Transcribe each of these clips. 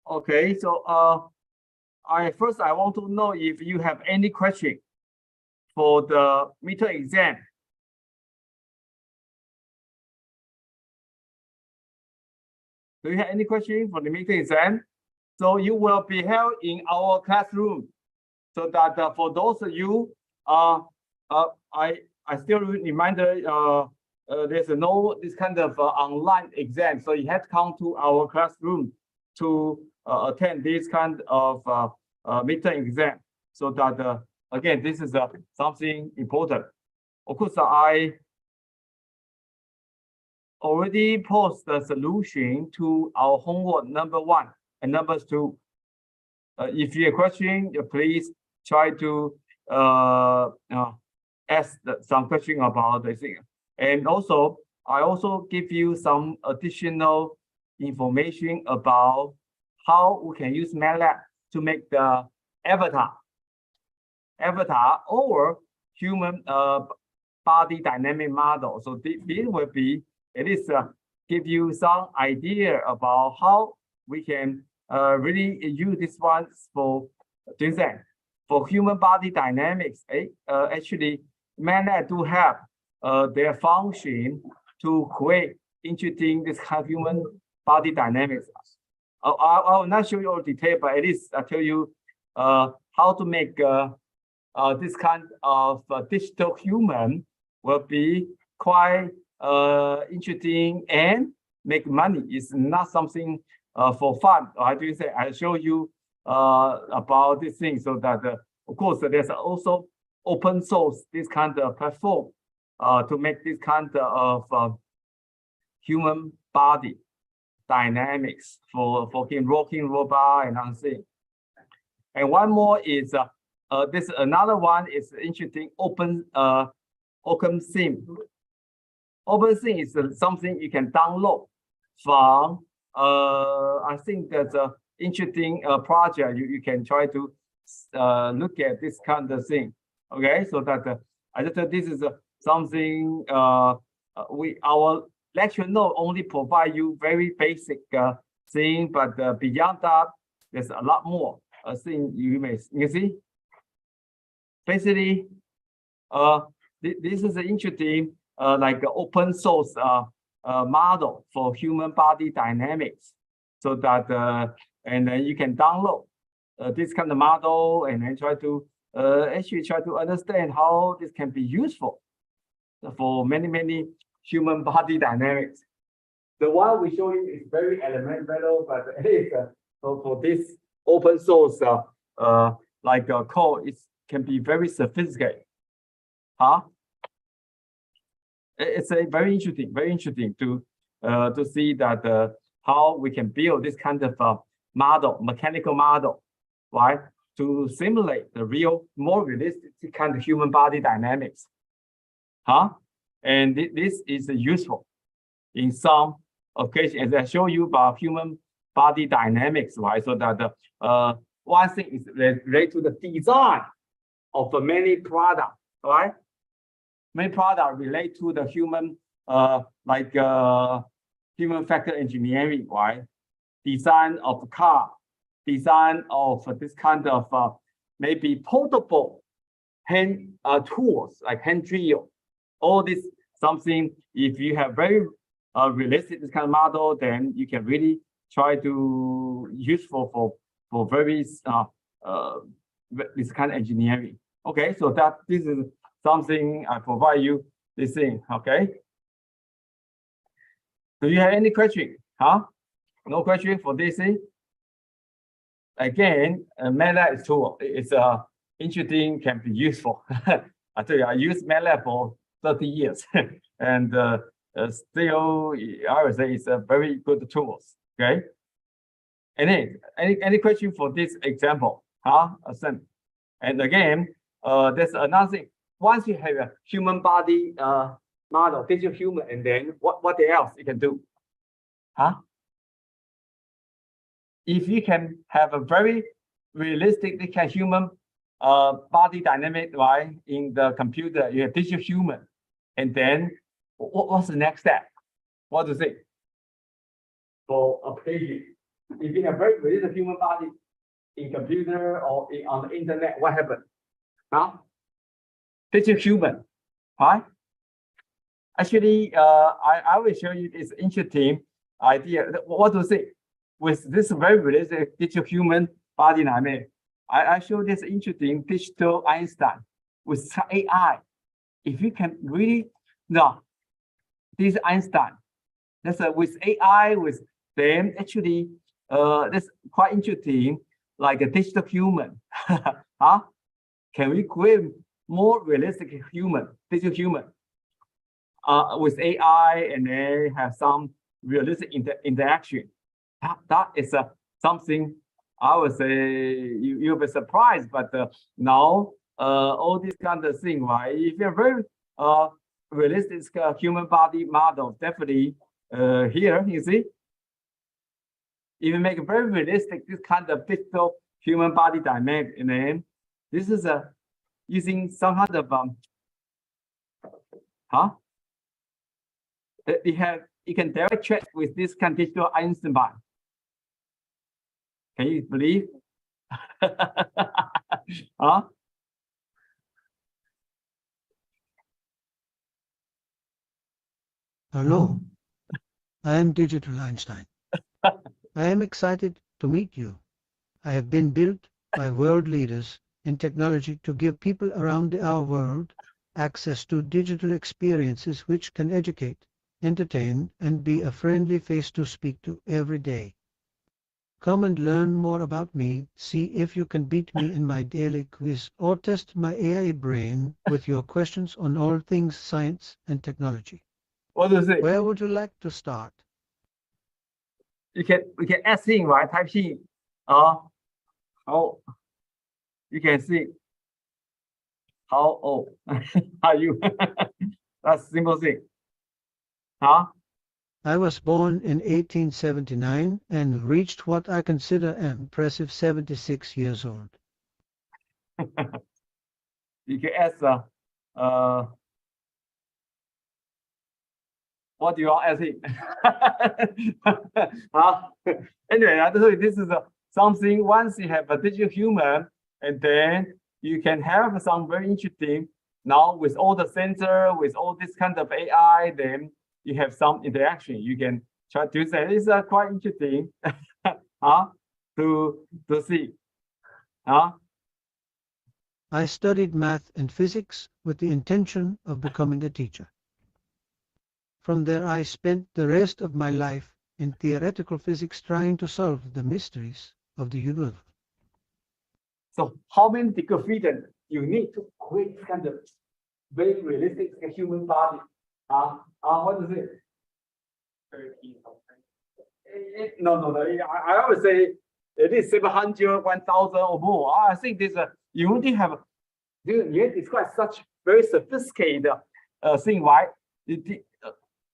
Okay, so I want to know if you have any question for the midterm exam. Do you have any question for the midterm exam? So you will be held in our classroom. So that for those of you, I still remind there's no this kind of online exam, so you have to come to our classroom to attend this kind of midterm exam. So that again, this is something important. Of course, I already post the solution to our homework number 1 and number 2. If you have a question, please try to ask some question about the thing. And also, I also give you some additional information about how we can use MATLAB to make the avatar or human body dynamic model. So this will be at least give you some idea about how we can really use this one for doing that. For human body dynamics, actually, MATLAB do have their function to create interesting this kind of human body dynamics. I will not show you all detail, but at least I tell you how to make this kind of digital human will be quite interesting and make money. It's not something for fun. I do say I show you about this thing, so that of course there's also open source this kind of platform to make this kind of human body dynamics for walking robot and other thing. And one more is this another one is interesting open sim. OpenSim is something you can download from. I think that's an interesting project. You can try to look at this kind of thing. Okay, so that I just this is something our lecture note only provide you very basic thing, but beyond that, there's a lot more thing you see. Basically, this is an interesting like open source model for human body dynamics, so that and then you can download this kind of model and then try to actually try to understand how this can be useful for many human body dynamics. The one we show you is very elemental, but so for this open source like code, it can be very sophisticated. It's a very interesting to see that how we can build this kind of model, mechanical model, right, to simulate the real, more realistic kind of human body dynamics. And this is useful in some occasions, as I show you about human body dynamics, right? So that one thing is related to the design of many products, right? Many products relate to the human, like human factor engineering, right? Design of car, design of this kind of maybe portable hand tools like hand drill. All this something, if you have very realistic this kind of model, then you can really try to useful for very this kind of engineering. Okay, so that this is something I provide you this thing. Okay. Do you have any question? No question for this thing? Again, MATLAB tool is interesting, can be useful. I tell you, I use MATLAB for 30 years, and still, I would say it's a very good tool. Okay. Any question for this example? And again, there's another thing. Once you have a human body model, digital human, and then what else you can do? If you can have a very realistic human body dynamic, right, in the computer, you have digital human, and then what's the next step? What do you think for application? if you have very realistic human body in computer or on the internet, what happened? Huh? Digital human, right? Actually, I will show you this interesting idea. What to say? With this very realistic digital human body dynamic, I show this interesting digital Einstein with AI. If you can really know this Einstein, that's with AI with them actually, that's quite interesting. Like a digital human, huh? Can we create more realistic human, digital human, with AI and then have some realistic interaction? That is something I would say you'll be surprised, but now all this kind of thing, right? If you're very realistic human body model, definitely here you see, if you make a very realistic this kind of digital human body dynamic, and then this is using some kind of you can direct chat with this kind of digital Einstein. Can you believe? Huh? Hello, I am Digital Einstein. I am excited to meet you. I have been built by world leaders in technology to give people around our world access to digital experiences which can educate, entertain, and be a friendly face to speak to every day. Come and learn more about me, see if you can beat me in my daily quiz, or test my AI brain with your questions on all things science and technology. What do you say? Where would you like to start? We can ask him, right? Type in, how you can see how old are you? That's simple thing. Huh? I was born in 1879 and reached what I consider an impressive 76 years old. You can ask what do you want to ask him? Anyway, I tell you, this is something once you have a digital human, and then you can have some very interesting. Now with all the sensor, with all this kind of AI, then you have some interaction. You can try to say it's quite interesting, to see, I studied math and physics with the intention of becoming a teacher. From there, I spent the rest of my life in theoretical physics trying to solve the mysteries of the universe. So how many degree of freedom you need to create kind of very realistic human body? What is it? 13 something. No. I would say it is 700, 1,000 or more. I think this you only have. You describe such very sophisticated thing, right?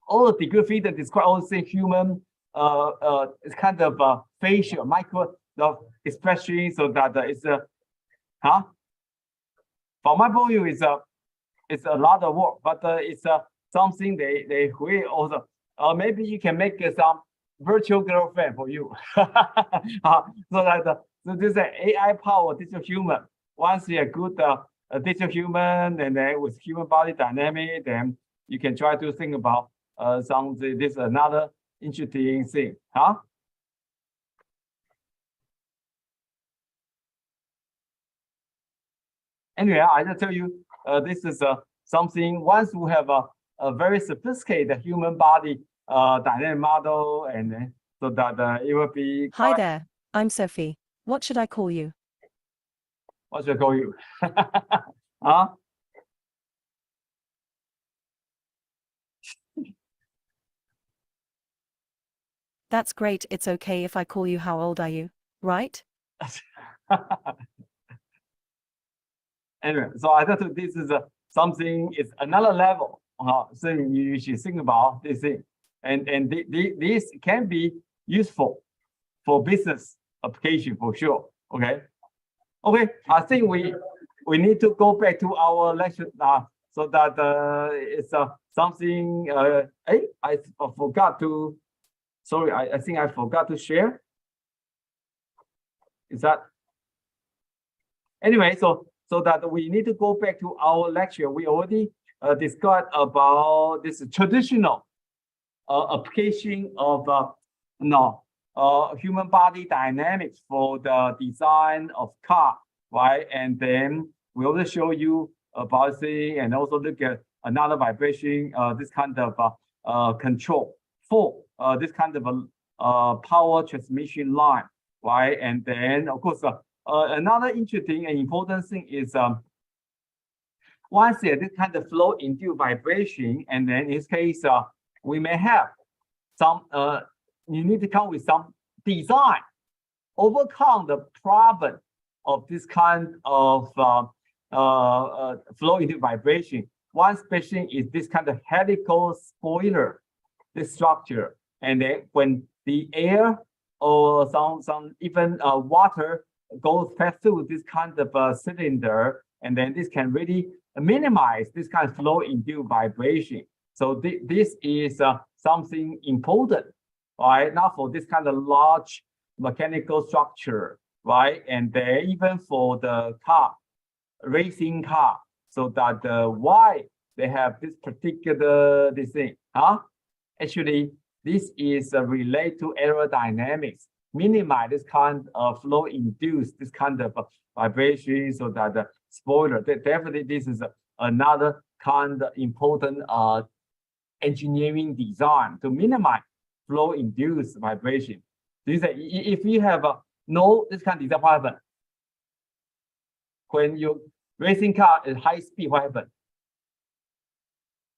All the degree of freedom describe all the same human. It's kind of facial micro expression, so that it's from my point of view, it's a lot of work, but it's something they create also. Maybe you can make some virtual girlfriend for you, so that so this is an AI powered digital human. Once you're good digital human, and then with human body dynamic, then you can try to think about this another interesting thing, Anyway, I just tell you, this is something once we have a very sophisticated human body dynamic model, and so that it will be. Hi there, I'm Sophie. What should I call you? What should I call you? That's great. It's okay if I call you how old are you, right? Anyway, so I thought this is something, it's another level. So you should think about this thing, and this can be useful for business application for sure. Okay. I think we need to go back to our lecture now, so that it's something. I forgot to. Sorry, I think I forgot to share. Is that anyway? So that we need to go back to our lecture. We already discussed about this traditional application of human body dynamics for the design of car, right? And then we also show you about saying, and also look at another vibration, this kind of control for this kind of power transmission line, right? And then of course another interesting and important thing is once this kind of flow induced vibration, and then in this case we may have some you need to come with some design overcome the problem of this kind of flow induced vibration. One special is this kind of helical spoiler, this structure, and then when the air or some even water goes past through this kind of cylinder, and then this can really minimize this kind of flow induced vibration. So this is something important, right? Not for this kind of large mechanical structure, right? And then even for the car, racing car, so that why they have this particular this thing, huh? Actually, this is related to aerodynamics, minimize this kind of flow induced this kind of vibration, so that the spoiler, definitely this is another kind of important engineering design to minimize flow induced vibration. This is if you have no this kind of design, what happens? When your racing car is high speed, what happens?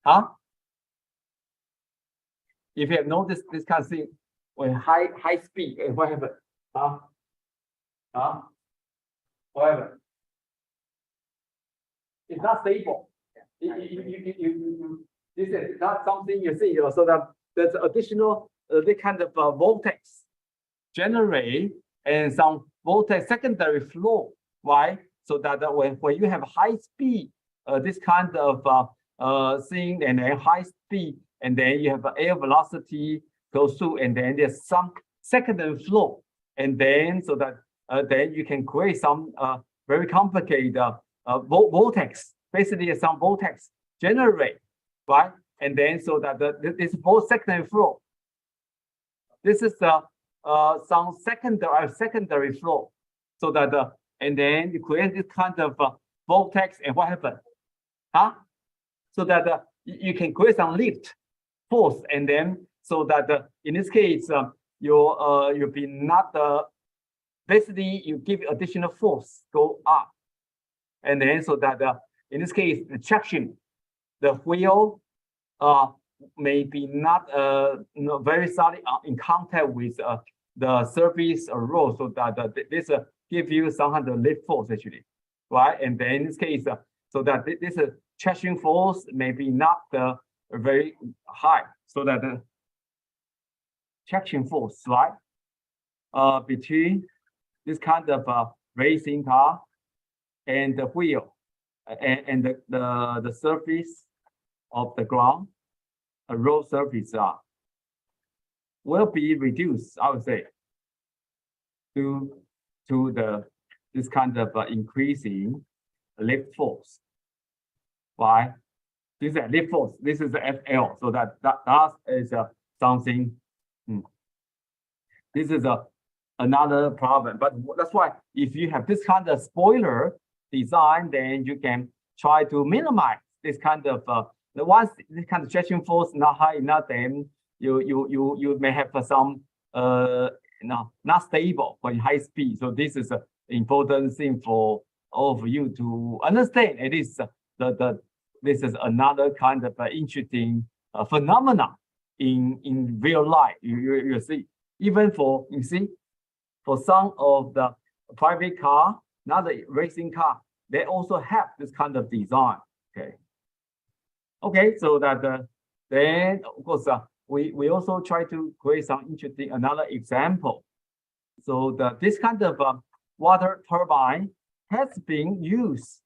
Huh? If you have no this kind of thing, when high speed, what happens? Huh? Huh? What happens? It's not stable. This is not something you see. So that there's additional the kind of vortex generate and some vortex secondary flow, right? So that when you have high speed, this kind of thing, and then high speed, and then you have air velocity goes through, and then there's some secondary flow, and then so that then you can create some very complicated vortex. Basically, some vortex generate, right? And then so that this both secondary flow. This is some secondary flow, so that and then you create this kind of vortex, and what happens? Huh? So that you can create some lift force, and then so that in this case you'll be not basically you give additional force go up, and then so that in this case the traction, the wheel may be not very solid in contact with the surface road, so that this give you some kind of lift force actually, right? And then in this case, so that this traction force may be not very high, so that the traction force, right, between this kind of racing car and the wheel and the surface of the ground, a road surface will be reduced, I would say, to this kind of increasing lift force. Why? This is a lift force. This is the FL. So that is something. This is another problem. But that's why if you have this kind of spoiler design, then you can try to minimize this kind of once this kind of traction force not high enough, then you may have some not stable when high speed. So this is an important thing for all of you to understand. It is this is another kind of interesting phenomena in real life. You see, even for for some of the private car, not the racing car, they also have this kind of design. Okay, so that then of course we also try to create some interesting another example. So this kind of water turbine has been used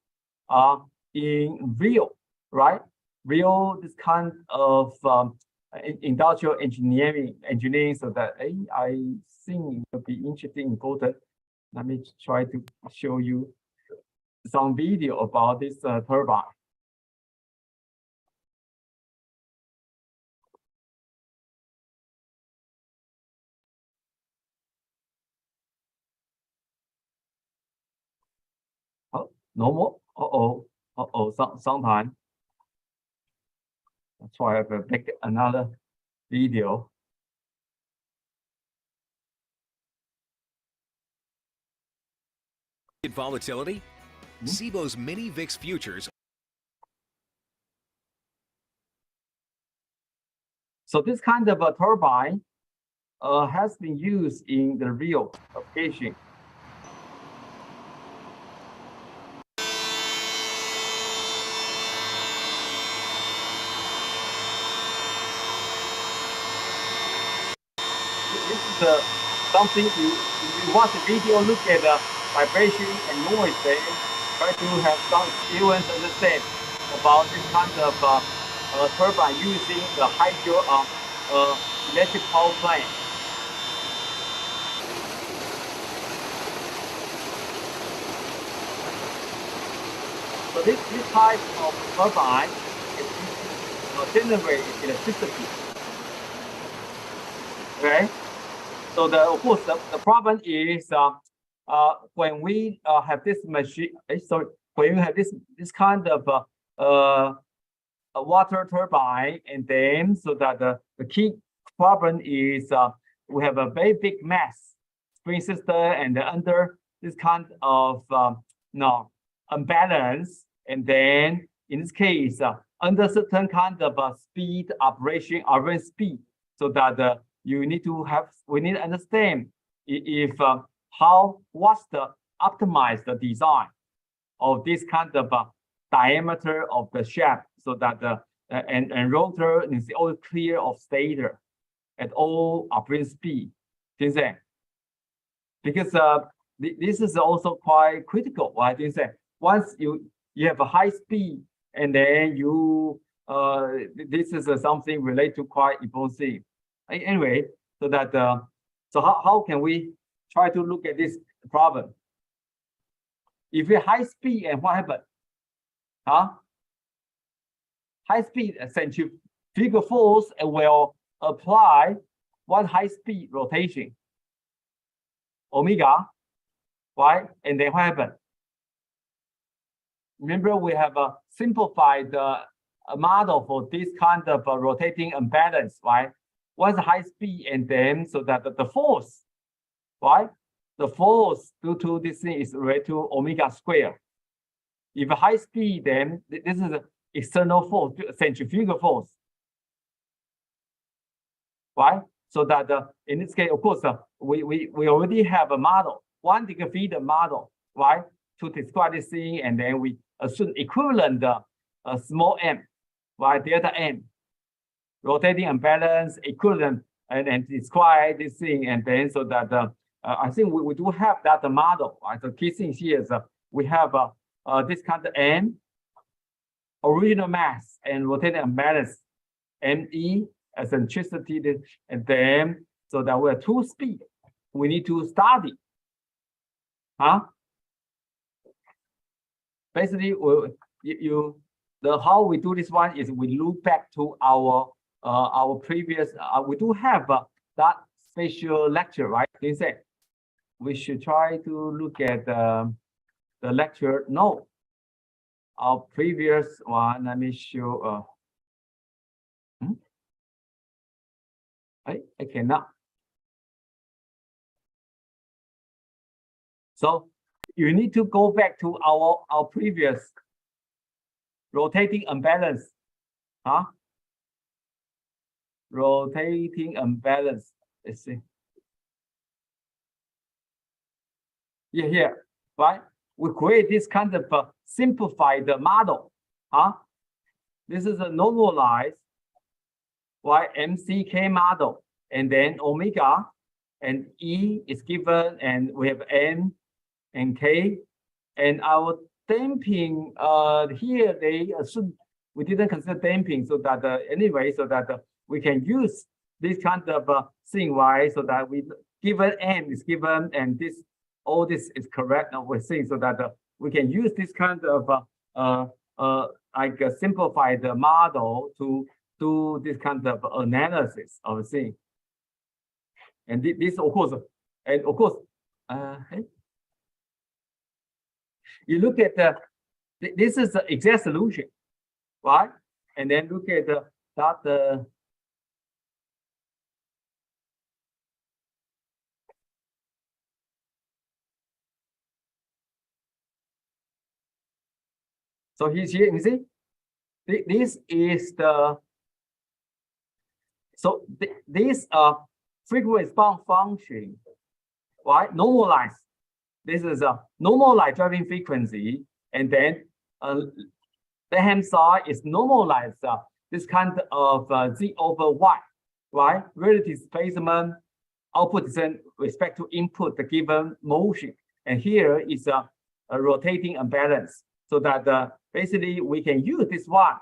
in real, right? Real this kind of industrial engineering. So that I think it will be interesting, important Let me try to show you some video about this turbine. Oh, no more. Sometime. That's why I have to make another video. Volatility? SIBO's mini VIX futures. So this kind of a turbine has been used in the real application. This is something you watch the video, look at the vibration and noise, then try to have some experience, understand about this kind of turbine using the hydro electric power plant. So this type of turbine is generate electricity. Okay. So of course the problem is when we have this machine. When you have this kind of a water turbine, and then so that the key problem is we have a very big mass spring system, and under this kind of imbalance, and then in this case under certain kind of speed operation speed, so that we need to understand if what's the optimized design of this kind of diameter of the shaft, so that and rotor is all clear of stator at all operating speed. Because this is also quite critical. Why do you say? Once you have a high speed, and then this is something related to quite important. Anyway, so that so how can we try to look at this problem? If you high speed, and what happened? High speed centrifugal force will apply one high speed rotation, omega, right? And then what happened? Remember, we have a simplified model for this kind of rotating imbalance, right? Once high speed, and then so that the force, right? The force due to this thing is related to omega square. If high speed, then this is an external force, centrifugal force, right? So that in this case, of course, we already have a model, 1 degree feeder model, right? To describe this thing, and then we assume equivalent small m, right? Delta m, rotating imbalance equivalent, and describe this thing, and then so that I think we do have that model, right? So key thing here is we have this kind of m, original mass, and rotating imbalance, me, eccentricity, and then so that we have two speed. We need to study, Basically, how we do this one is we look back to our previous. We do have that special lecture, right? They say we should try to look at the lecture. No, our previous one. Let me show. I cannot. So you need to go back to our previous rotating imbalance, rotating imbalance. Let's see. Here, right? We create this kind of simplified model, This is a normalized, right? MCK model, and then omega, and E is given, and we have N and K, and our damping here they assume we didn't consider damping, so that anyway, so that we can use this kind of thing, right? So that we given M is given, and this all this is correct. Now we're saying so that we can use this kind of like simplify the model to do this kind of analysis of the thing. And this of course, you look at this is the exact solution, right? And then look at that so he's here, you see, this is the this frequency response function, right? Normalized. This is a normalized driving frequency, and then the hand side is normalized this kind of z over y, right? Relative displacement, output is in respect to input the given motion, and here is a rotating imbalance, so that basically we can use this one.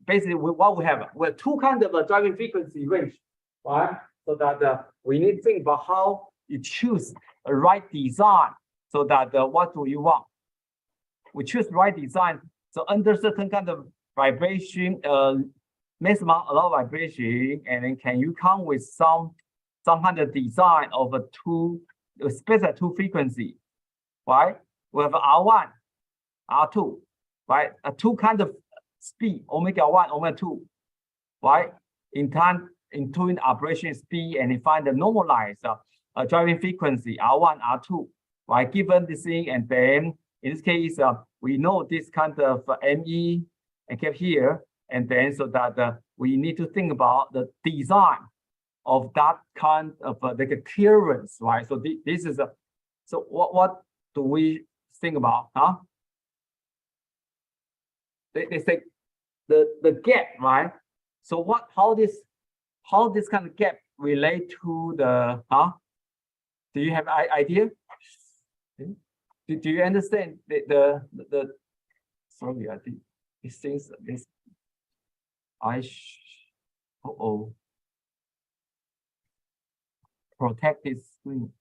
Basically what we have two kind of driving frequency range, right? So that we need to think about how you choose a right design, so that what do you want? We choose right design. So under certain kind of vibration, maximum allowed vibration, and then can you come with some kind of design of a specific two frequency, right? We have R1, R2, right? A two kind of speed, omega 1, omega 2, right? In tune operation speed, and you find the normalized driving frequency R1, R2, right? Given this thing, and then in this case, we know this kind of ME and kept here, and then so that we need to think about the design of that kind of the clearance, right? So this is so what do we think about, huh? They say the gap, right? So how this kind of gap relate to the do you have idea? Do you understand the sorry, I think these things this protect this screen.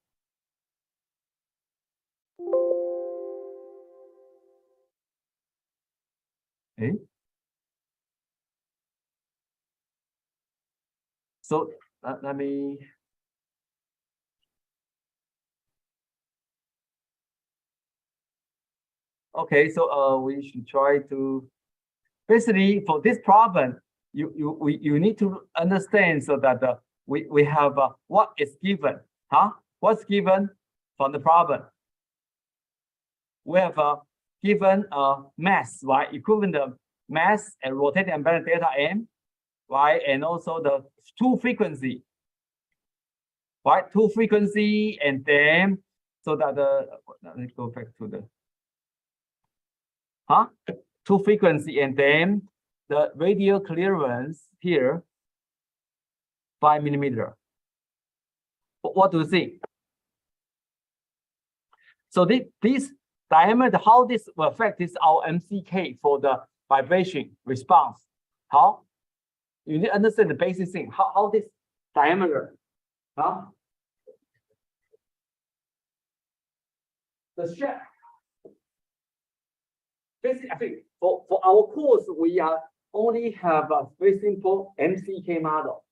Okay. So let me. Okay, so we should try to basically for this problem, you need to understand so that we have what is given, What's given from the problem? We have given mass, right? Equivalent of mass and rotating imbalance delta M, right? And also the two frequency, right? Two frequency, and then so that let's go back to the two frequency, and then the radial clearance here 5 millimeter. What do you think? So this diameter, how this will affect this our MCK for the vibration response? How? You need to understand the basic thing. How this diameter, the shape. Basically, I think for our course, we only have a very simple MCK model.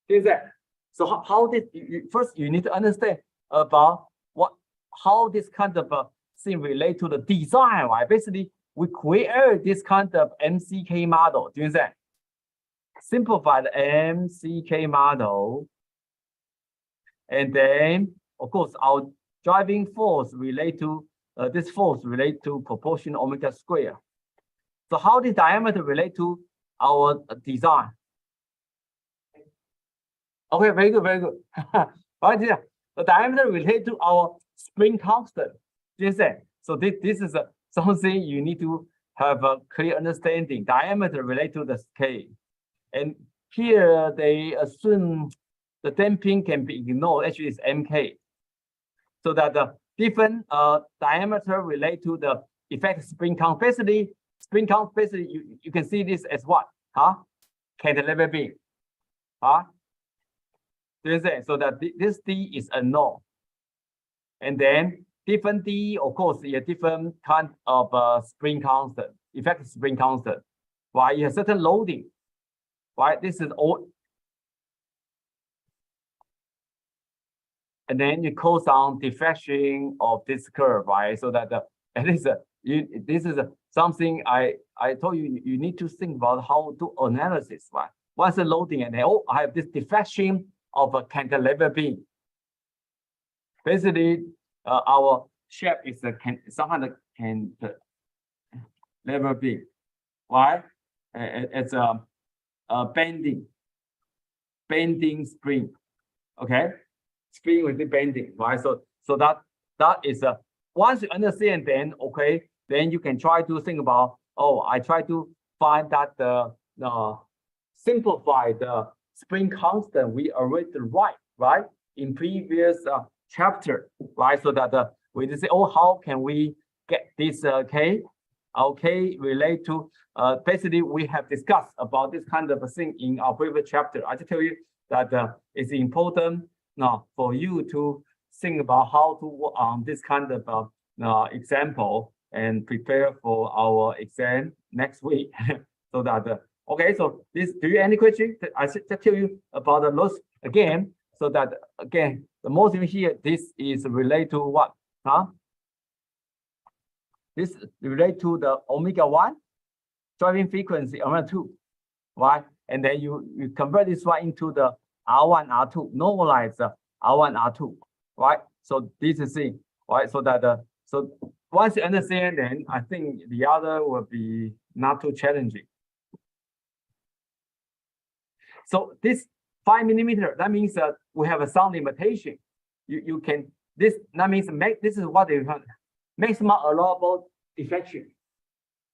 Is that? So how this first you need to understand about how this kind of thing relate to the design, right? Basically, we create this kind of MCK model. Do you understand? Simplify the MCK model, and then of course our driving force relate to this force relate to proportion omega square. So how the diameter relate to our design? Okay, very good, very good. Right here, the diameter relate to our spring constant. So this is something you need to have a clear understanding. Diameter relate to the scale, and here they assume the damping can be ignored. Actually, it's MK, so that the different diameter relate to the effective spring count. Basically, spring count. Basically, you can see this as what? Cantilever beam. So that this D is unknown. and then different D, of course, a different kind of spring constant, effective spring constant. Right, you have certain loading. Right, this is all. And then you call some deflection of this curve, right? So that at least this is something I told you you need to think about how to analysis, right? Once the loading and then, oh, I have this deflection of a cantilever beam. Basically, our shape is some kind of cantilever beam, right? It's a bending spring, okay? Spring with the bending, right? So that is once you understand, then okay, then you can try to think about, oh, I try to find that simplify the spring constant we already write, right, in previous chapter, right? So that we just say, oh, how can we get this K? Okay, relate to basically we have discussed about this kind of a thing in our previous chapter. I just tell you that it's important now for you to think about how to work on this kind of example and prepare for our exam next week. So that okay, so this, do you any question? I should just tell you about the loss again, so that again the most thing here, this is related to what? This relate to the omega-1 driving frequency, omega-2, right? And then you convert this one into the R1, R2, normalize the R1, R2, right? So this is it, right? So that so once you understand, then I think the other will be not too challenging. So this 5 millimeter, that means that we have a sound limitation. You can that means this is what they call maximum allowable deflection.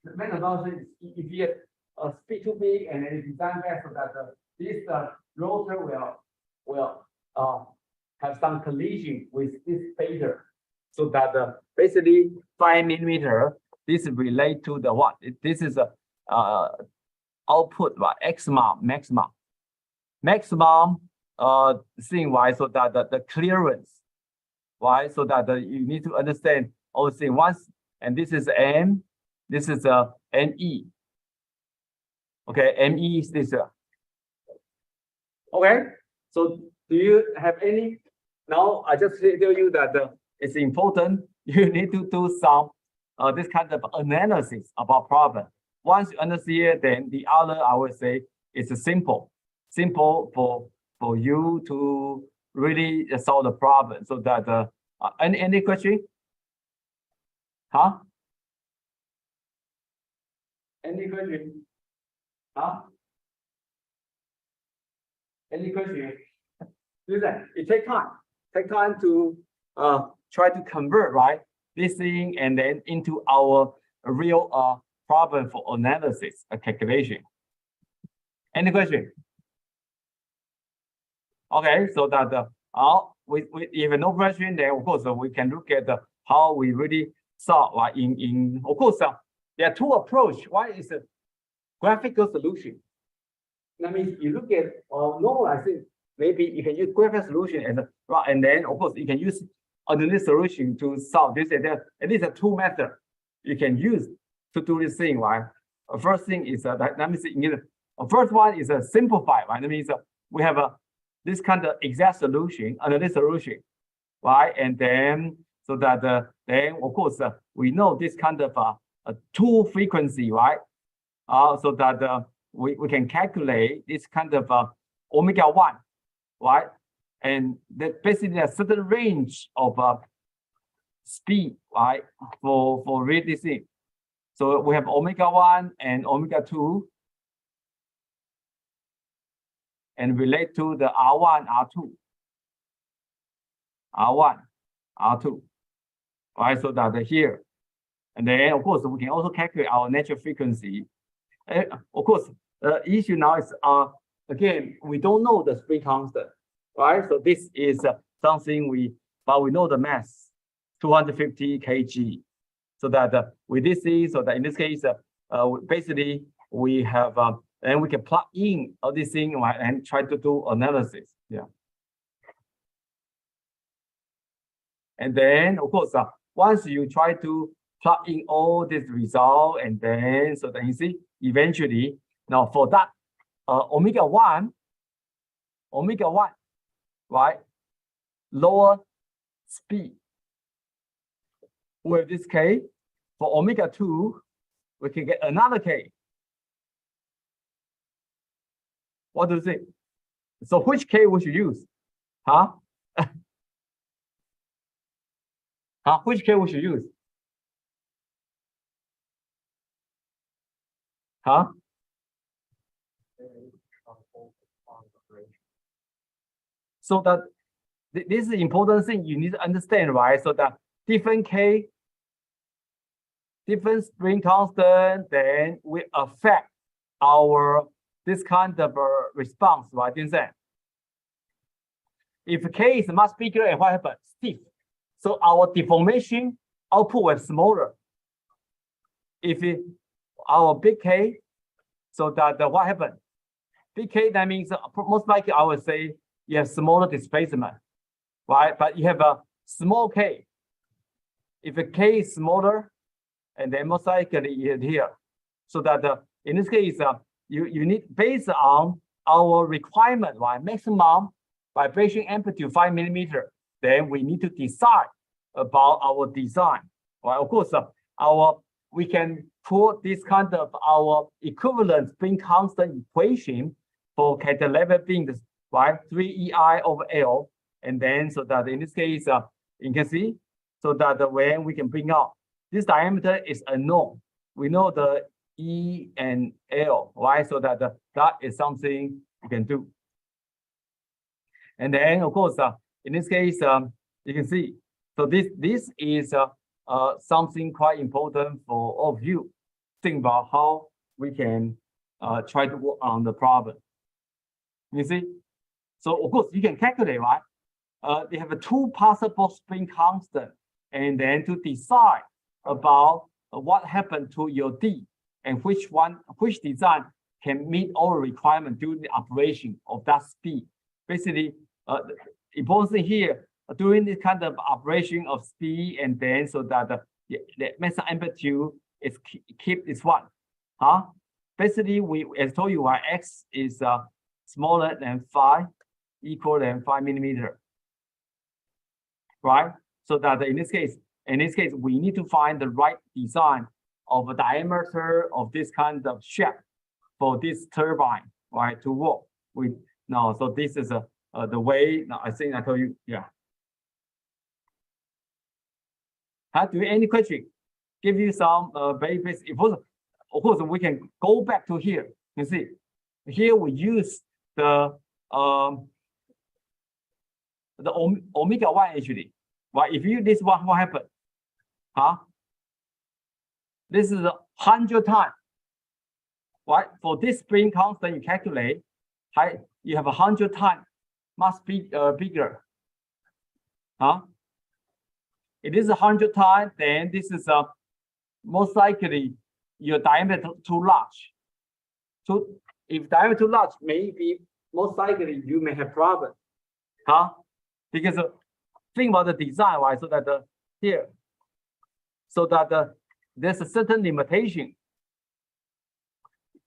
The maximum if you speed too big and then design back so that this rotor will have some collision with this fader, so that basically 5 millimeter. This relate to the what? This is a output, right? Maximum thing, why? So that the clearance, why? So that you need to understand all things once. And this is M, this is ME. Okay, ME is this. Okay, so do you have any? Now I just tell you that it's important. You need to do some this kind of analysis about problem. Once you understand, then the other I would say is simple for you to really solve the problem. So that any question? Huh? Any question? Huh? Any question? Listen, it takes time. Take time to try to convert, right, this thing and then into our real problem for analysis, a calculation. Any question? Okay, so that if no question, then of course we can look at how we really solve. Right? In of course there are two approaches. One is a graphical solution. That means you look at normalizing. Maybe you can use graphical solution and then of course you can use another solution to solve this. And there at least two methods you can use to do this thing. Right? First thing is that means first one is a simplify. Right? That means we have this kind of exact solution, another solution, right? And then so that then of course we know this kind of two frequency, right? So that we can calculate this kind of omega-1, right? And that basically a certain range of speed, right? For read this thing. So we have omega-1 and omega-2. And relate to the R1, R2, right? So that here, and then of course we can also calculate our natural frequency. And of course, the issue now is again we don't know the spring constant, right? So this is something but we know the mass, 250 kg. So that with this is so that in this case, basically we have. And we can plug in all these things and try to do analysis. Yeah. And then of course, once you try to plug in all this result, and then so then you see eventually now for that omega 1, right, lower speed with this K. For omega 2, we can get another K. What do you think? So which K we should use? Huh? Which K we should use? Huh? So that this is the important thing you need to understand, right? So that different K, different spring constant, then will affect our this kind of response, right? If K is much bigger, and what happens? Stiff. So our deformation output was smaller. If our big K, so that what happened? Big K, that means most likely I would say you have smaller displacement, right? But you have a small K. If a K is smaller, and then most likely is here. So that in this case, you need, based on our requirement, right? Maximum vibration amplitude 5 millimeter. Then we need to decide about our design, right? Of course, we can put this kind of our equivalent spin constant equation for cantilever being this, right? 3EI over L, and then so that in this case, you can see, so that when we can bring out this diameter is unknown. We know the E and L, right? So that that is something you can do. And then of course, in this case, you can see, so this is something quite important for all of you. Think about how we can try to work on the problem. You see, so of course you can calculate, right? They have two possible spring constant, and then to decide about what happened to your D, and which design can meet all requirements during the operation of that speed. Basically, the important thing here, during this kind of operation of speed, and then so that the maximum amplitude is keep this one. Basically, we, as told you, our X is smaller than 5, equal than 5 millimeter, right? So that in this case, we need to find the right design of a diameter of this kind of shaft for this turbine, right, to work with. Now, so this is the way. Now, I think I told you, yeah. Do you any question? Give you some very basic. Of course, we can go back to here. You see, here we use the omega 1 actually. Right? If you this one, what happened? This is 100 times. Right? For this spring constant, you calculate, right? You have 100 times, must be bigger. It is 100 times, then this is most likely your diameter too large. So if diameter too large, maybe most likely you may have problem. Because think about the design, right? So that here, so that there's a certain limitation.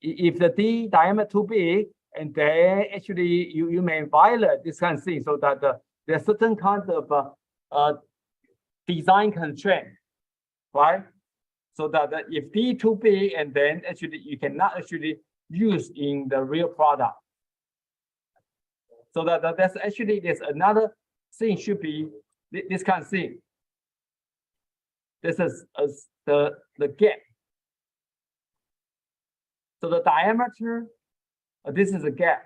If the D diameter too big, and then actually you may violate this kind of thing. So that there's certain kind of design constraint, right? So that if D too big, and then actually you cannot actually use in the real product. So that there's another thing should be this kind of thing. This is the gap. So the diameter, this is a gap.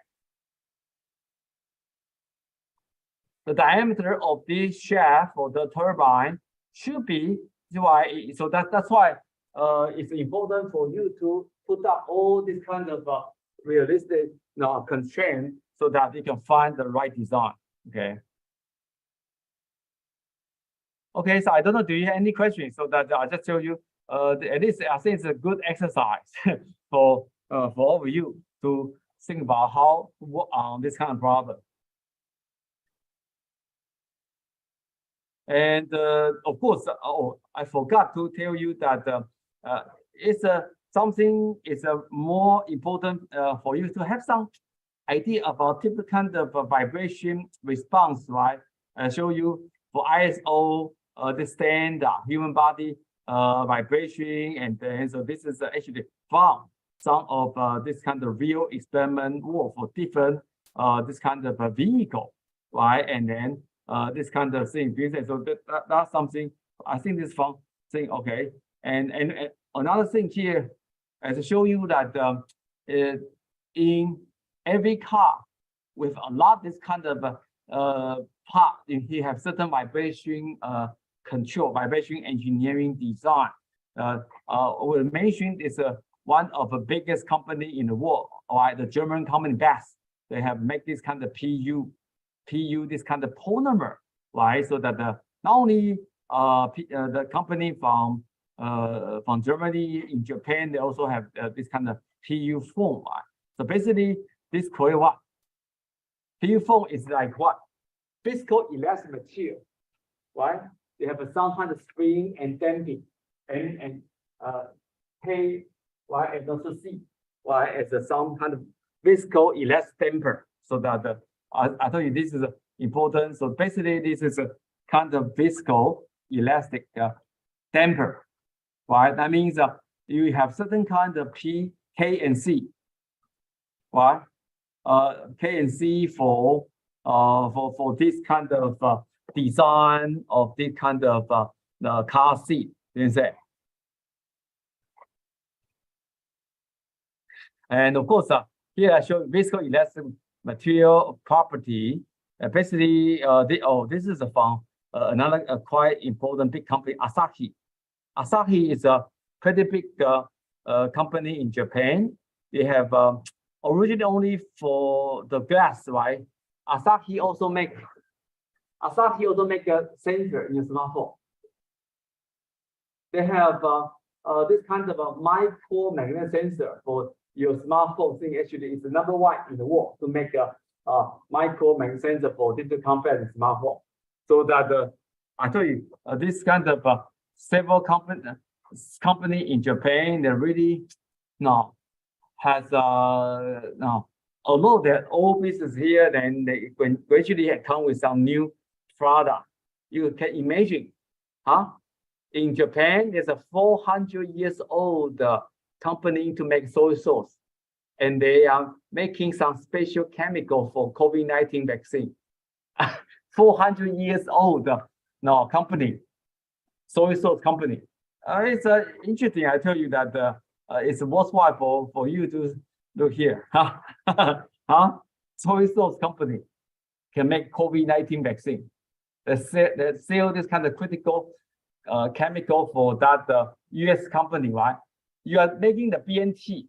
The diameter of this shaft for the turbine should be why. So that's why it's important for you to put up all this kind of realistic constraint so that you can find the right design. Okay. Okay, so I don't know, do you have any questions? So that I just show you, at least I think it's a good exercise for all of you to think about how to work on this kind of problem. And of course, oh, I forgot to tell you that it's something is more important for you to have some idea about typical kind of vibration response, right? I show you for ISO, the standard human body vibration, and then so this is actually from some of this kind of real experiment work for different this kind of vehicle, right? And then this kind of thing. So that's something I think this fun thing. Okay, and another thing here, as I show you that in every car with a lot this kind of part, he have certain vibration control, vibration engineering design. We mentioned is one of the biggest company in the world, right? The German company BASF. They have make this kind of PU, this kind of polymer, right? So that not only the company from Germany, in Japan, they also have this kind of PU foam, right? So basically, this create what? PU foam is like what? Physical elastic material, right? They have some kind of spring and damping, and K, right, and also C, right, as some kind of physical elastic damper. So that I told you this is important. So basically, this is a kind of physical elastic damper, right? That means you have certain kind of P, K, and C, right? K and C for this kind of design of this kind of the car seat, you say. And of course, here I show viscoelastic material property. Basically, this is from another quite important big company, Asahi. Asahi is a pretty big company in Japan. They have originally only for the glass, right? Asahi also make a sensor in a smartphone. They have this kind of a micro magnet sensor for your smartphone thing. Actually, it's the number one in the world to make a micro magnet sensor for digital compact smartphone. So that I told you this kind of several company in Japan, they really has although they're all business here, then they gradually come with some new product. You can imagine, in Japan, there's a 400 years old company to make soy sauce, and they are making some special chemical for COVID-19 vaccine. 400 years old company, soy sauce company. It's interesting. I tell you that it's worthwhile for you to look here. Soy sauce company can make COVID-19 vaccine. They sell this kind of critical chemical for that US company, right? You are making the BNT,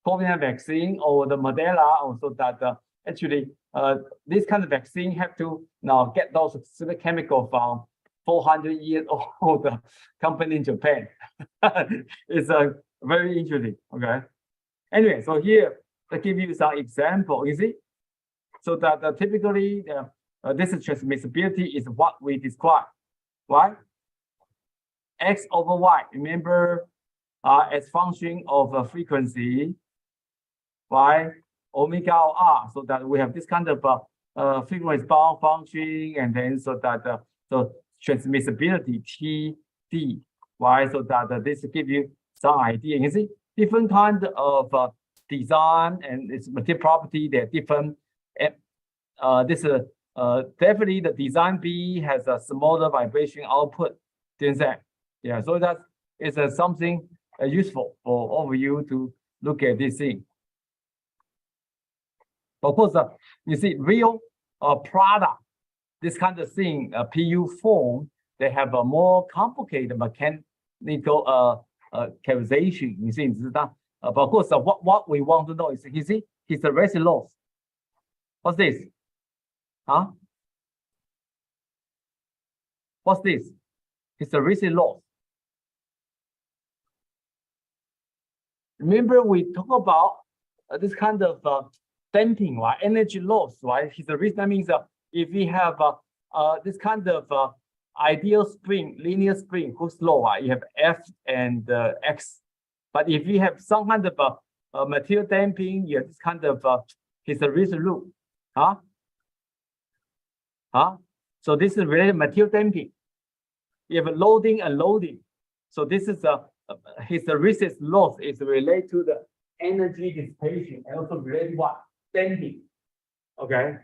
COVID vaccine or the Moderna, also that actually this kind of vaccine have to now get those specific chemical from 400 years old company in Japan. It's very interesting. Okay. Anyway, so here I give you some example. You see, so that typically this transmissibility is what we describe, right? X over Y. Remember, as function of a frequency, right? Omega or R. So that we have this kind of frequency bound function, and then so that so transmissibility T D, right? So that this give you some idea. You see, different kind of design and its material property, they're different. This is definitely the design B has a smaller vibration output. Yeah, so that is something useful for all of you to look at this thing. Of course, you see, real product, this kind of thing, PU form, they have a more complicated mechanical characterization. You see, but of course, what we want to know is, you see, hysteresis loss. What's this? What's this? Hysteresis loss. Remember, we talk about this kind of damping, right? Energy loss, right? Hysteresis, that means if we have this kind of ideal spring, linear spring whose law, you have F and X. But if you have some kind of material damping, you have this kind of hysteresis rule. So this is related material damping. You have loading and loading. So this is a hysteresis loss is related to the energy dissipation and also related to what? Damping. Okay.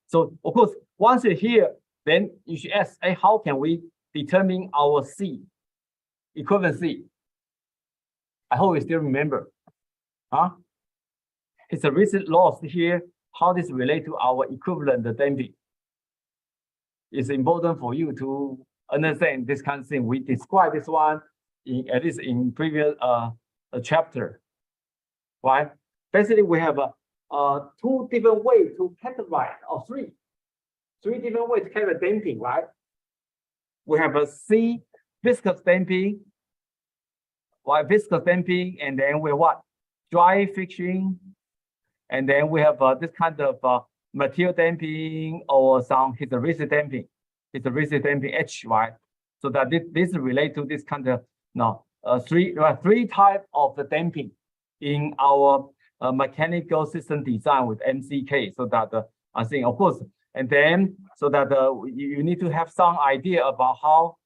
So of course, once you're here, then you should ask, hey, how can we determine our C, equivalent C? I hope you still remember. It's a recent loss here. How this relate to our equivalent damping? It's important for you to understand this kind of thing. We described this one in at least in previous chapter. Right? Basically, we have two different ways to categorize, or three different ways to categorize damping, right? We have a C, viscous damping, viscous damping, and then we what? Dry friction, and then we have this kind of material damping or some hysteresis damping, H, right? So that this relate to this kind of three type of the damping in our mechanical system design with MCK. So that I think, of course, and then so that you need to have some idea about how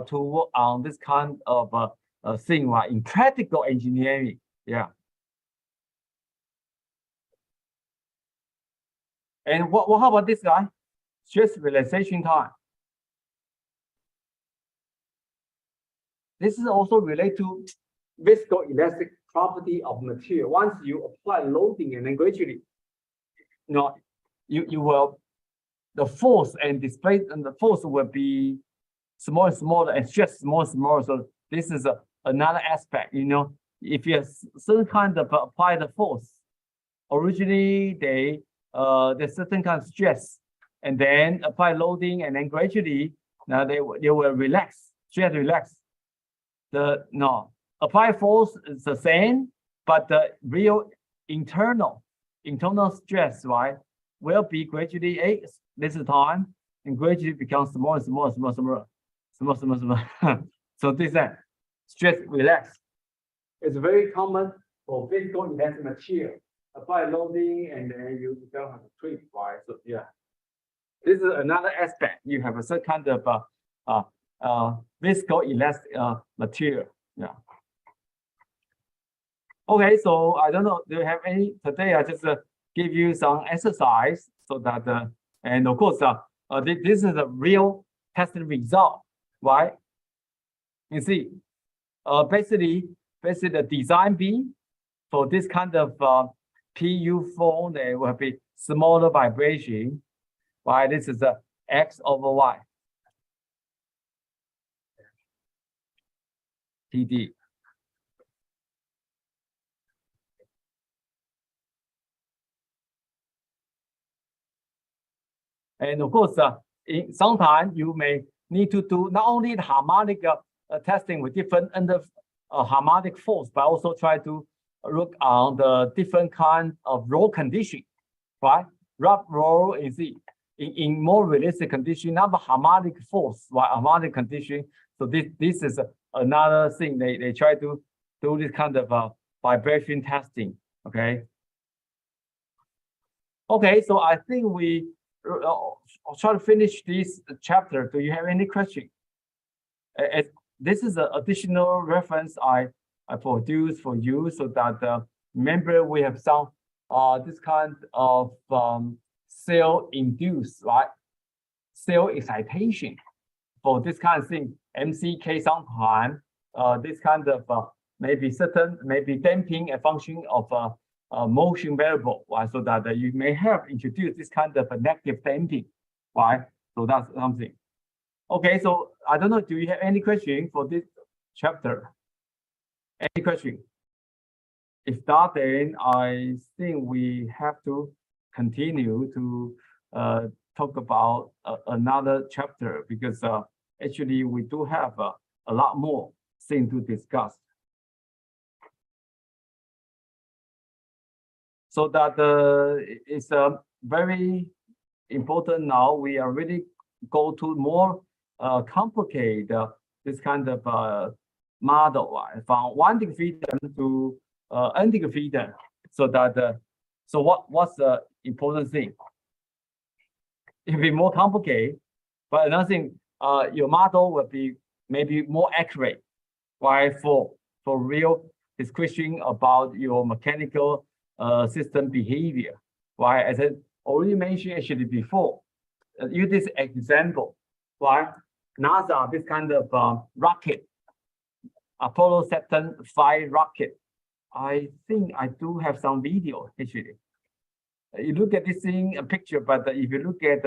to work on this kind of thing, right? In practical engineering, yeah. And how about this guy? Stress relaxation time. This is also related to viscoelastic property of material. Once you apply loading and then gradually, you will, the force and display, and the force will be smaller and smaller and stress smaller and smaller. So this is another aspect, if you have certain kind of apply the force, originally there's certain kind of stress, and then apply loading, and then gradually now they will relax, stress relax. Apply force is the same, but the real internal stress, right, will be gradually this is time, and gradually becomes smaller, smaller. So this is stress relax. It's very common for viscoelastic material. Apply loading, and then you don't have to tweak, right? So yeah, this is another aspect. You have a certain kind of viscoelastic material. Yeah. Okay, so I don't know. Do you have any today? I just give you some exercise so that and of course this is a real testing result, right? You see, basically the design B for this kind of PU phone, there will be smaller vibration, right? This is a X over Y. TD. And of course, sometimes you may need to do not only the harmonic testing with different harmonic force, but also try to look on the different kind of roll condition, right? Rough roll is in more realistic condition, not the harmonic force, right? Harmonic condition. So this is another thing they try to do, this kind of vibration testing. Okay. Okay, so I think we I'll try to finish this chapter. Do you have any question? This is an additional reference I produced for you, so that remember we have some this kind of cell induced, right? Cell excitation for this kind of thing. MCK sometimes this kind of maybe damping a function of motion variable, right? So that you may have introduced this kind of a negative damping, right? So that's something. Okay, so I don't know, do you have any question for this chapter? Any question? If not, then I think we have to continue to talk about another chapter, because actually we do have a lot more things to discuss. So that it's very important now. We are really go to more complicated this kind of model from 1 degree freedom to n degree freedom. So that so what's the important thing? It will be more complicated, but another thing, your model will be maybe more accurate, right? For real description about your mechanical system behavior, right? As I already mentioned actually before, use this example, right? NASA, this kind of rocket, Apollo Saturn V rocket. I think I do have some video actually. You look at this thing, a picture, but if you look at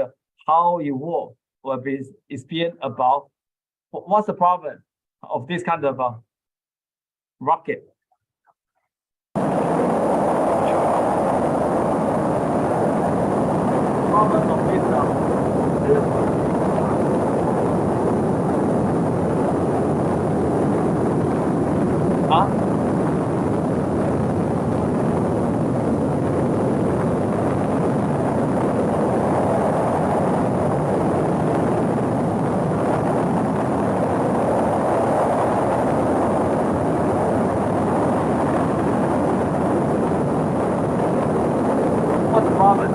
how it works, will be explain about what's the problem of this kind of rocket. Problem of this what's the problem?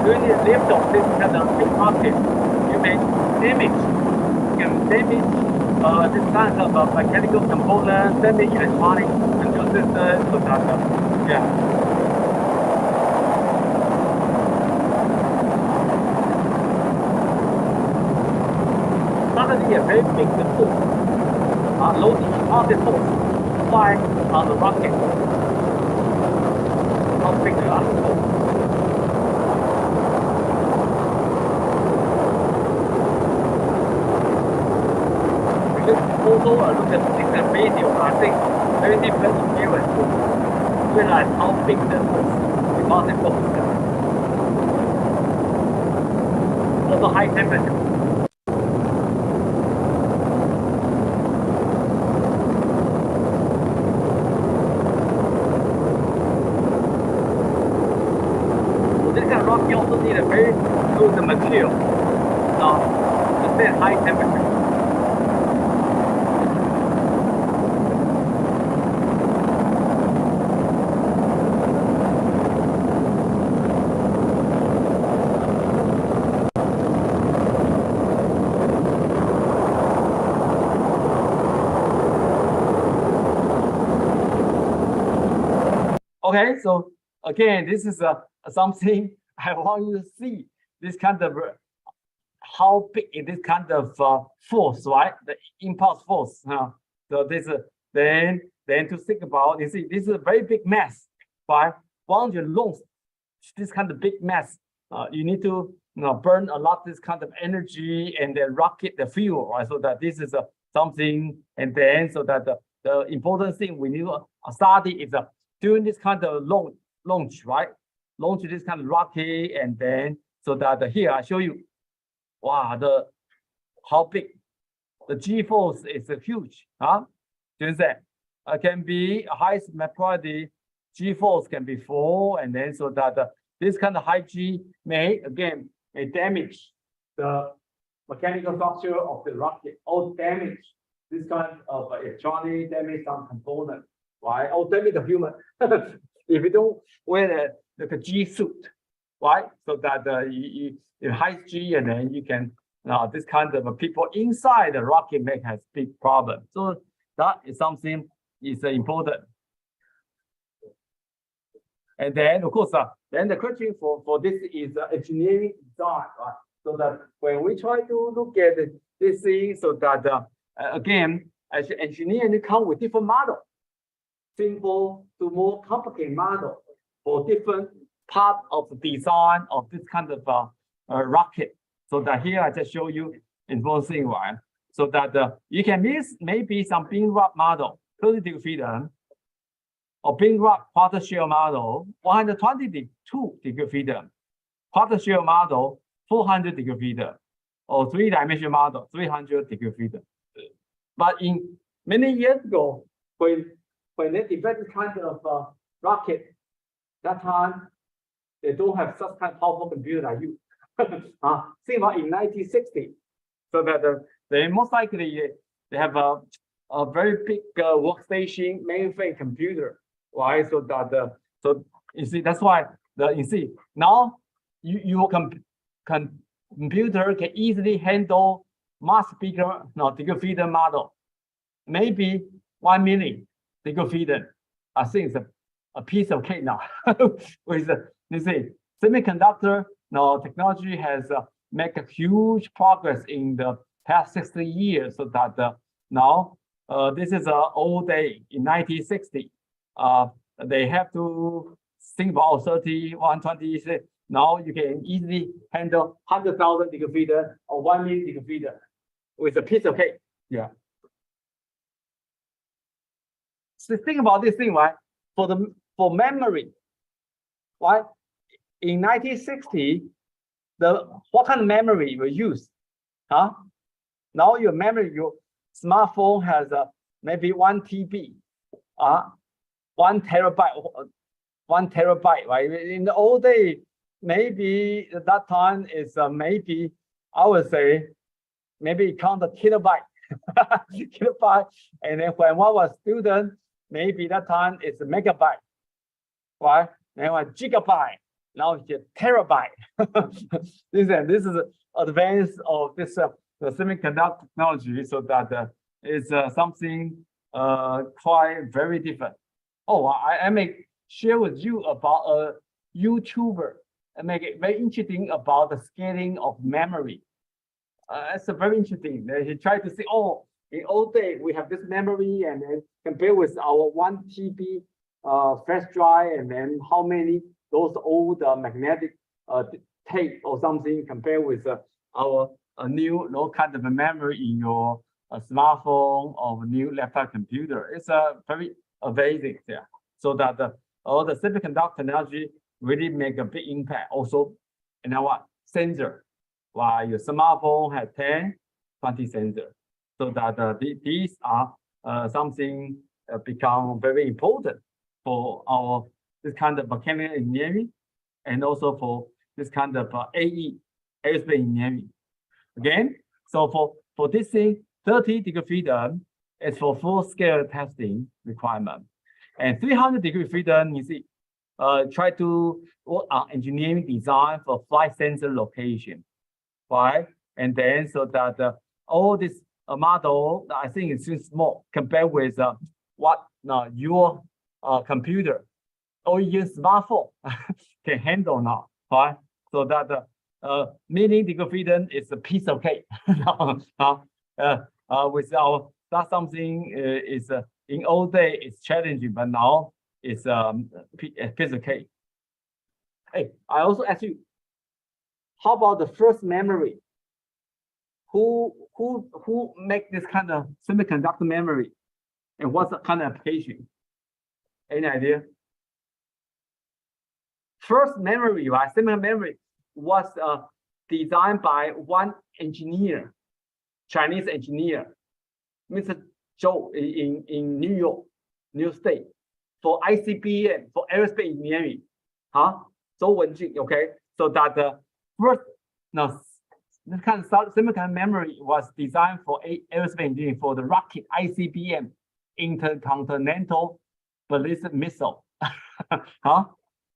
During the lift of this kind of big rocket, you may damage, this kind of mechanical component, damage electronic control system, so that, yeah. Suddenly a very big force, loading positive force, fly on the rocket. How big the force? Also look at the video, I think very different experience to realize how big the force, the positive force is. Also high temperature. So this kind of rock you also need a very good material. It's very high temperature. Okay, so again, this is something I want you to see. This kind of how big is this kind of force, right? The impulse force. So this then to think about, you see, this is a very big mass, right? Once you launch this kind of big mass, you need to burn a lot of this kind of energy and then rocket the fuel, right? So that this is something, and then so that the important thing we need to study is during this kind of launch, right? Launch this kind of rocket, and then so that here I show you, wow, how big the G force is huge, huh? Can be highest probability G force can be 4, and then so that this kind of high G may damage the mechanical structure of the rocket, or damage this kind of electronic, damage some component, right? Or damage the human if you don't wear the G suit, right? So that you high G, and then you can this kind of people inside the rocket may has big problem. So that is something is important. And then of course, then the question for this is engineering design, right? So that when we try to look at this thing, so that again, as an engineer, you come with different model, simple to more complicated model for different part of the design of this kind of rocket. So that here I just show you in one thing, right? So that you can use maybe some beam rod model, 30 degree freedom, or beam rod quarter shell model, 122 degree freedom, quarter shell model, 400 degree freedom, or 3-dimensional model, 300 degree freedom. But in many years ago, when they develop this kind of rocket, that time they don't have such kind of powerful computer like you. Think about in 1960, so that they most likely they have a very big workstation mainframe computer, right? So that so you see that's why you see now your computer can easily handle much bigger digger feeder model, maybe 1 million digger feeder. I think it's a piece of cake now. With you see semiconductor technology has made a huge progress in the past 60 years, so that now this is an old day in 1960. They have to think about 30, 120. Now you can easily handle 100,000 digger feeder or 1 million digger feeder with a piece of cake. Yeah. So think about this thing, right? For memory, right? In 1960, what kind of memory we use? Now your memory, your smartphone has maybe 1 TB, 1 terabyte, right? In the old day, maybe at that time is maybe I would say maybe count a kilobyte, kilobyte, and then when I was student, maybe that time it's a megabyte, right? Then a gigabyte, now it's a terabyte. This is advance of this the semiconductor technology, so that is something quite very different. Oh, I may share with you about a YouTuber and make it very interesting about the scaling of memory. It's a very interesting. He tried to say, oh, in old day we have this memory, and then compare with our 1 TB flash drive, and then how many those old magnetic tape or something compare with our new kind of a memory in your smartphone or new laptop computer. It's very amazing. Yeah. So that all the semiconductor technology really make a big impact. Also, and now what sensor? While your smartphone has 10, 20 sensors. So that these are something become very important for our this kind of mechanical engineering, and also for this kind of AE, aerospace engineering. Again, so for this thing, 30 degree freedom is for full scale testing requirement, and 300 degree freedom, you see, try to work on engineering design for flight sensor location, right? And then so that all this model, I think it's too small compared with what your computer or your smartphone can handle now, right? So that million degree freedom is a piece of cake. With our that's something is in old day it's challenging, but now it's a piece of cake. Hey, I also ask you, how about the first memory? Who make this kind of semiconductor memory, and what's the kind of application? Any idea? First memory, right? Semiconductor memory was designed by one engineer, Chinese engineer, Mr. Zhou in New York, New State, for ICBM, for aerospace engineering. Zhou Wenjing, okay? So that the first, this kind of semiconductor memory was designed for aerospace engineering for the rocket ICBM, intercontinental ballistic missile.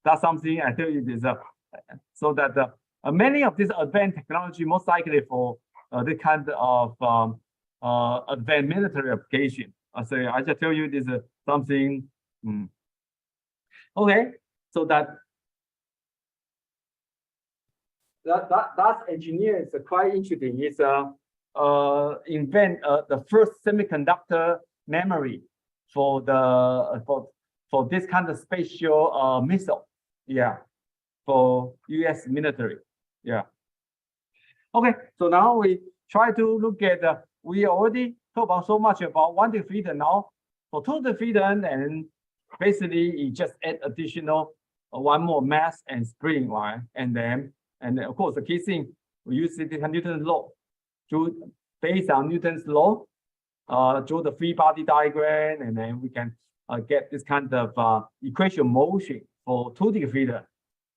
That's something I tell you this. So that many of these advanced technology most likely for this kind of advanced military application. So I just tell you this is something. Okay, so that engineer is quite interesting. It's invent the first semiconductor memory for the for this kind of spatial missile. Yeah, for US military. Yeah. Okay, so now we try to look at we already talked about so much about 1 degree freedom. Now for 2 degree freedom, and basically you just add additional one more mass and spring, right? And then of course the key thing we use the Newton's law. To based on Newton's law, draw the free body diagram, and then we can get this kind of equation motion for 2D filter.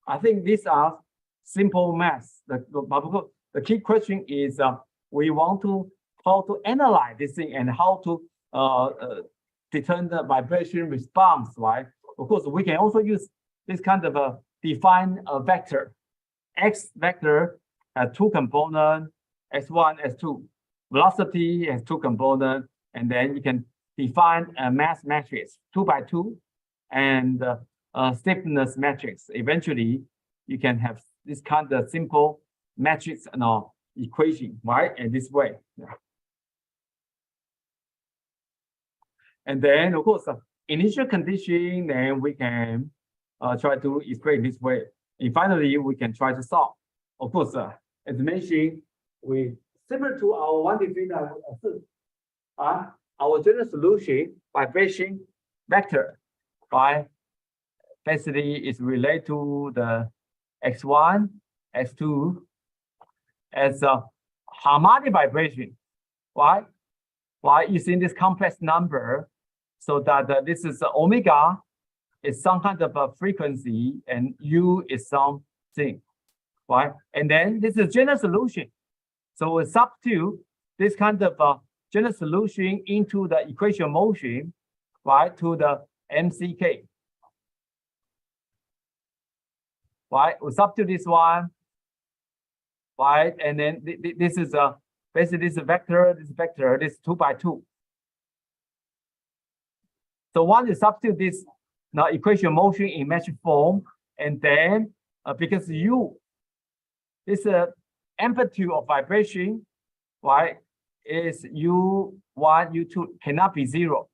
I think these are simple maths. The key question is we want to how to analyze this thing and how to determine the vibration response, right? Of course, we can also use this kind of a define a vector. X vector has two components, x1, x2. Velocity has two components, and then you can define a mass matrix 2 by 2 and stiffness matrix. Eventually, you can have this kind of simple matrix equation, right? And this way. And then, of course, initial condition, then we can try to explain this way. And finally, we can try to solve. Of course, as mentioned, we similar to our 1D filter, our general solution vibration vector, right? Basically, is related to the x1, x2 as a harmonic vibration, right? Why using this complex number, so that this is omega is some kind of a frequency and u is something, right? And then this is general solution. So we substitute this kind of general solution into the equation motion, right, to the MCK. Right, we substitute this one, right, and then this is basically this vector, this 2 by 2. So once you substitute this now equation motion in metric form, and then because u, this amplitude of vibration, right, is u1, u2 cannot be 0.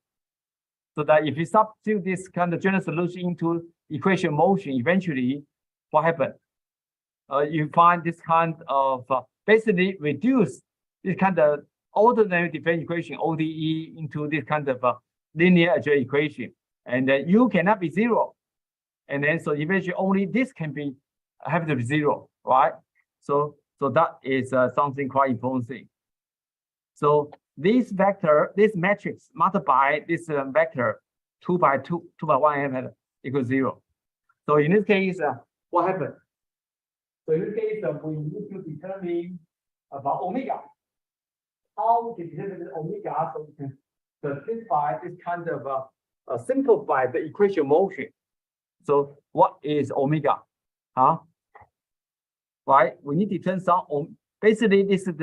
So that if you substitute this kind of general solution into equation motion, eventually, what happened? You find this kind of basically reduce this kind of ordinary differential equation ODE into this kind of linear algebra equation, and then u cannot be 0, and then so eventually only this can be have to be 0, right? So that is something quite important thing. So this vector, this matrix multiplied this vector 2 by 2, 2 by 1 equals 0. So in this case, what happened? So in this case, we need to determine about omega. How to determine omega so we can simplify this kind of simplify the equation motion. So what is omega? Right? We need to turn some basically this is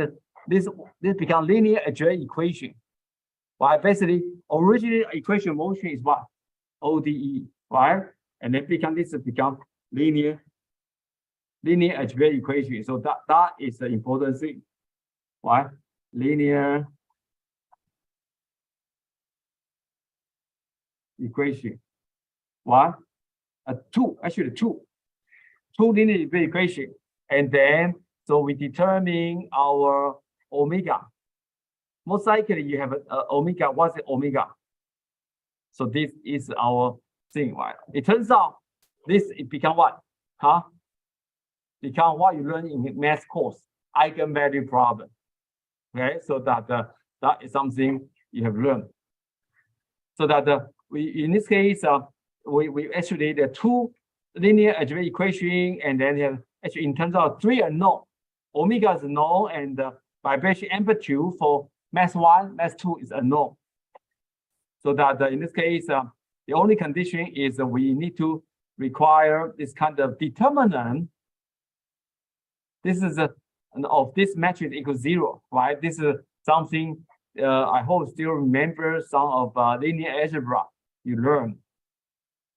this become linear algebra equation. Right? Basically, original equation motion is what? ODE, right? And then this become linear algebra equation. So that is the important thing, right? Linear equation. What? Two linear algebra equation, and then so we determine our omega. Most likely you have omega. What's the omega? So this is our thing, right? It turns out it become what? Become what you learn in math course, eigenvalue problem. Okay, so that is something you have learned. So that we in this case we actually the two linear algebra equation, and then have actually in terms of 3 unknown. Omega is known, and the vibration amplitude for mass 1, mass 2 is unknown. So that in this case, the only condition is that we need to require this kind of determinant. This is of this matrix equals 0, right? This is something I hope still remember some of linear algebra you learn.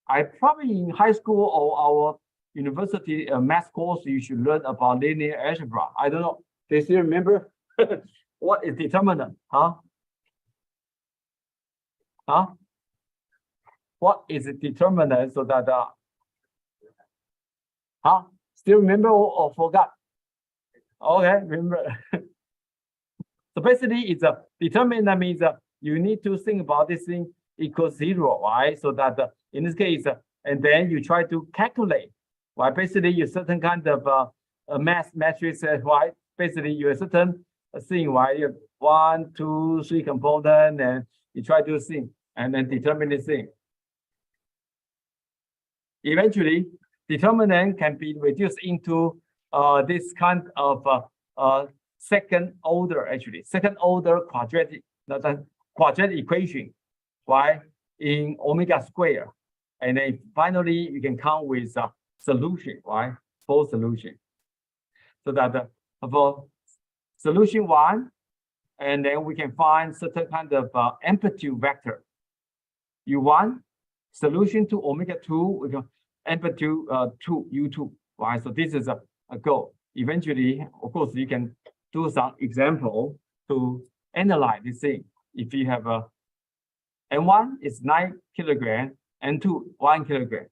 I probably in high school or our university math course you should learn about linear algebra. I don't know. Do you still remember what is determinant? What is a determinant? So that still remember or forgot? Okay, remember. So basically, it's a determinant means you need to think about this thing equals 0, right? So that in this case, and then you try to calculate, right? Basically, you certain kind of a mass matrix, right? Basically, you a certain thing, right? 1, 2, 3 component, and you try to think and then determine the thing. Eventually, determinant can be reduced into this kind of second order, actually, second order quadratic, the quadratic equation, right, in omega square. And then finally, you can come with a solution, right, full solution. So that for solution 1, and then we can find certain kind of amplitude vector. U1, solution to omega 2, we can amplitude 2, U2, right? So this is a goal. Eventually, of course, you can do some example to analyze this thing. If you have a N1 is 9 kilogram, N2 1 kilogram,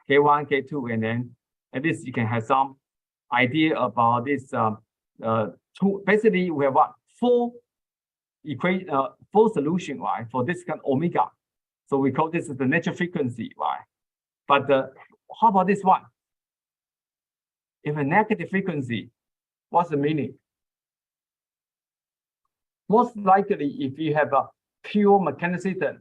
K1, K2, and then at least you can have some idea about this. Basically, we have what, full solution, right, for this kind of omega. So we call this the natural frequency, right? But how about this one? If a negative frequency, what's the meaning? Most likely, if you have a pure mechanicism,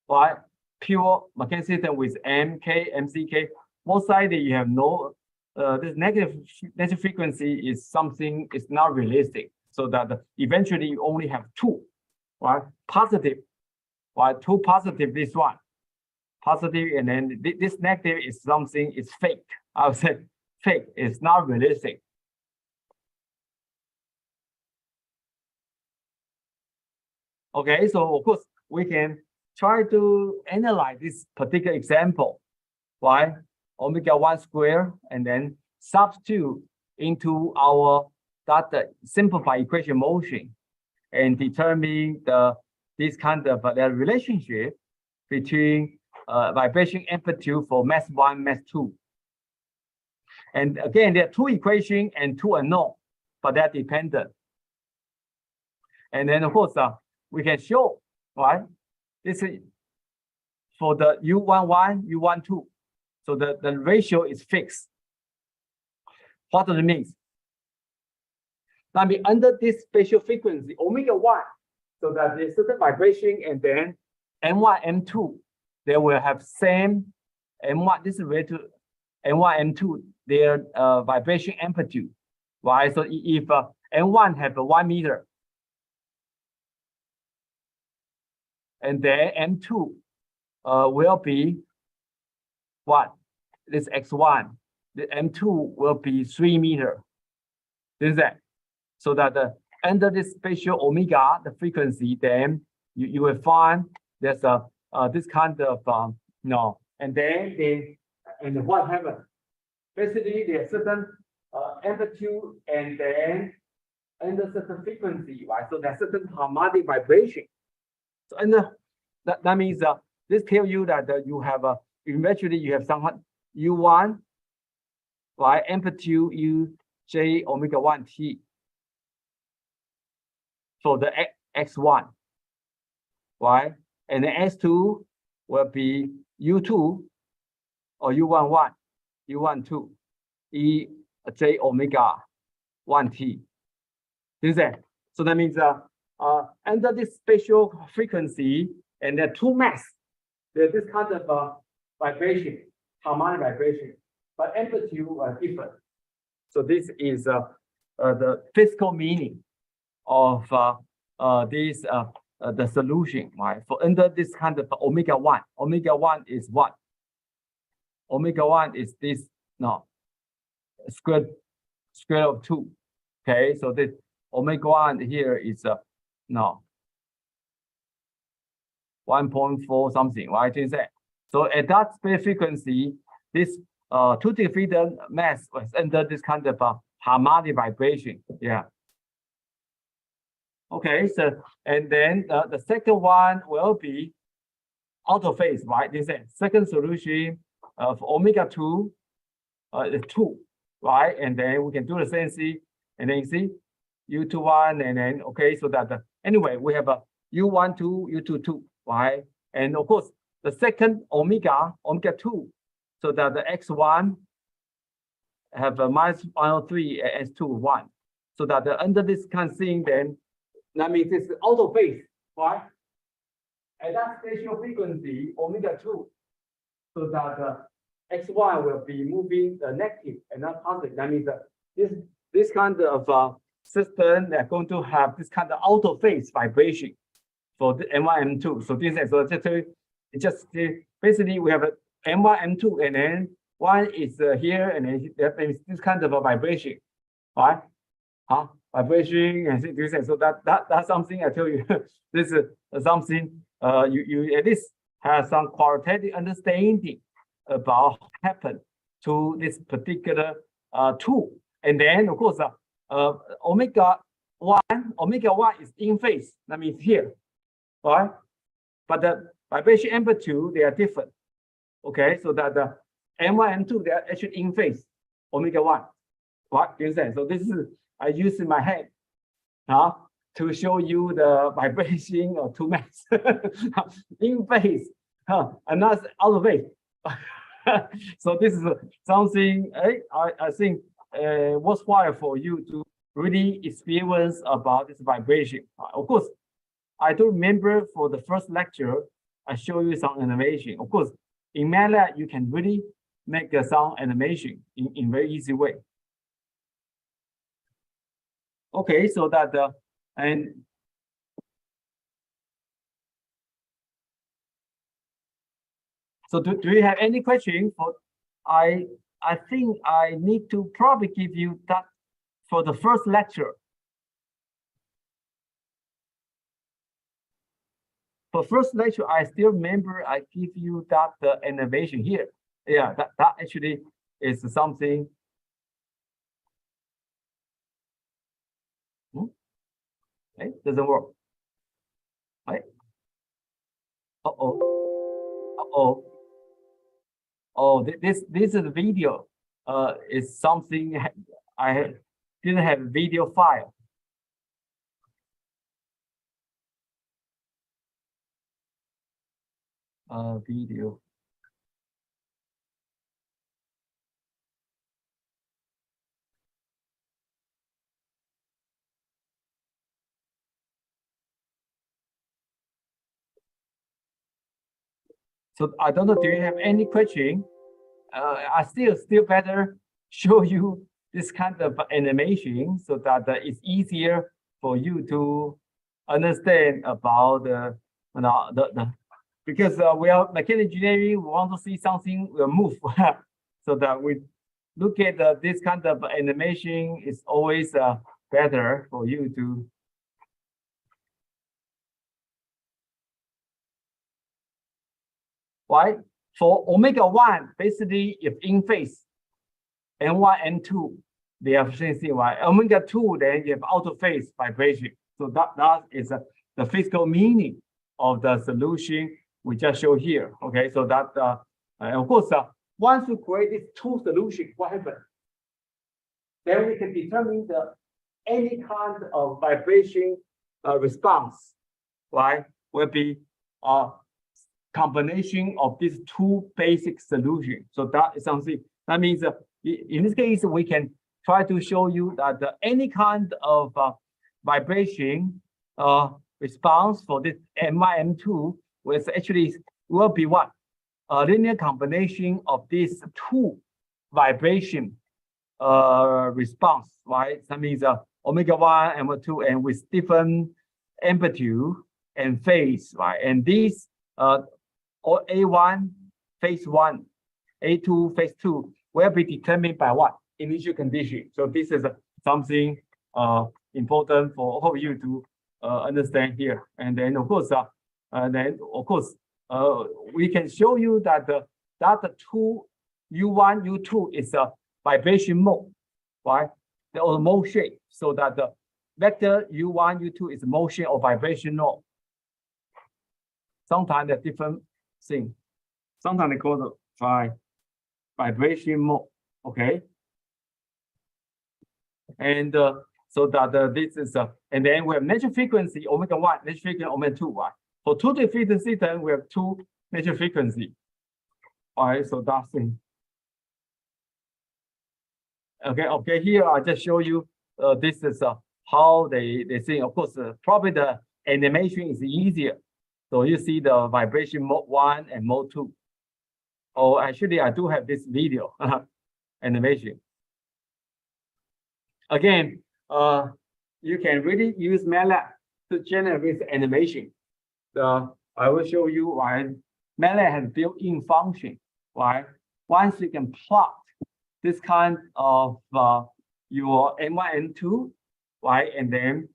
right? Pure mechanicism with MK, MCK, most likely you have no, this negative frequency is something, it's not realistic. So that eventually you only have 2, right? Positive, right? 2 positive, this one. Positive, and then this negative is something, it's fake. I would say fake, it's not realistic. Okay, so of course, we can try to analyze this particular example, right? Omega 1 square, and then substitute into our that simplified equation motion and determine this kind of the relationship between vibration amplitude for mass 1, mass 2. And again, there are 2 equations and 2 unknown, but they're dependent. And then of course, we can show, right? This is for the U11, U12. So the ratio is fixed. What does it mean? That means under this spatial frequency, omega 1, so that there's certain vibration, and then M1, M2, they will have same M1, this is related to M1, M2, their vibration amplitude, right? So if M1 have a 1 meter, and then M2 will be what? This X1, the M2 will be 3 meter. Is that? So that under this spatial omega, the frequency, then you will find there's this kind of and then and what happens? Basically, there's certain amplitude, and then under certain frequency, right? So there's certain harmonic vibration. So under that means this tells you that you have eventually you have some U1, right? Amplitude U J omega 1 T. For the X1, right? And the S2 will be U2 or U11, U12, E J omega 1 T. Is that? So that means under this spatial frequency, and there are 2 mass, there's this kind of vibration, harmonic vibration, but amplitude are different. So this is the physical meaning of this the solution, right? For under this kind of omega 1. Omega 1 is what? Omega 1 is this square of 2. Okay, so this omega 1 here is 1.4 something, right? Is that? So at that space frequency, this 2 different mass was under this kind of harmonic vibration. Yeah. Okay, so and then the second one will be out of phase, right? This is second solution of omega 2, 2, right? And then we can do the same thing, and then you see U21, and then okay, so that anyway we have a U12, U22, right? And of course the second omega 2, so that the X1 have a -103 and S2 1, so that under this kind of thing, then That means it's auto phase, right? At that spatial frequency, omega 2, so that x1 will be moving negative and not positive. That means this kind of system are going to have this kind of auto phase vibration for the M1, M2. So this is just basically we have a M1, M2, and then one is here, and then that means this kind of a vibration, right? Vibration and this, and so that's something I tell you. This is something you at least have some qualitative understanding about what happened to this particular tool. And then of course omega 1 is in phase. That means here, right? But the vibration amplitude, they are different. Okay, so that the M1, M2, they are actually in phase, omega 1. Right? You understand? So this is I use in my head to show you the vibration of two mass in phase, and not out of phase. So this is something I think worthwhile for you to really experience about this vibration. Of course, I do remember for the first lecture, I show you some animation. Of course, in MATLAB, you can really make a sound animation in very easy way. Okay, so that and so do you have any question for I think I need to probably give you that for the first lecture. For first lecture, I still remember I give you that animation here. Yeah, that actually is something. Right? Doesn't work. Right? Oh, this is the video. Is something I didn't have video file. Video. So I don't know, do you have any question? I still better show you this kind of animation so that it's easier for you to understand about the because we are mechanical engineering, we want to see something will move. So that we look at this kind of animation is always better for you to. Right? For omega 1, basically if in phase, N1, N2, they have the same thing, right? Omega 2, then you have out of phase vibration. So that is the physical meaning of the solution we just showed here. Okay, so that and of course once we create this two solution, what happens? Then we can determine any kind of vibration response, right? Will be combination of these two basic solutions. So that is something that means in this case we can try to show you that any kind of vibration response for this M1, M2 was actually will be what? A linear combination of these two vibration response, right? That means omega 1 and omega 2 and with different amplitude and phase, right? And these or A1 phase 1, A2 phase 2 will be determined by what? Initial condition. So this is something important for all of you to understand here. And then of course, we can show you that the two U1, U2 is a vibration mode, right? Or motion. So that the vector U1, U2 is motion or vibration mode. Sometimes they're different thing. Sometimes they call it vibration mode. Okay. And so that this is and then we have natural frequency omega 1, natural frequency omega 2, right? For two different system, we have two natural frequency. All right, so that's it. Okay, here I just show you this is how they think. Of course, probably the animation is easier. So you see the vibration mode 1 and mode 2. Oh, actually, I do have this video animation. Again, you can really use MATLAB to generate animation. I will show you why MATLAB has built-in function. Why? Once you can plot this kind of your M1 M2, right, and then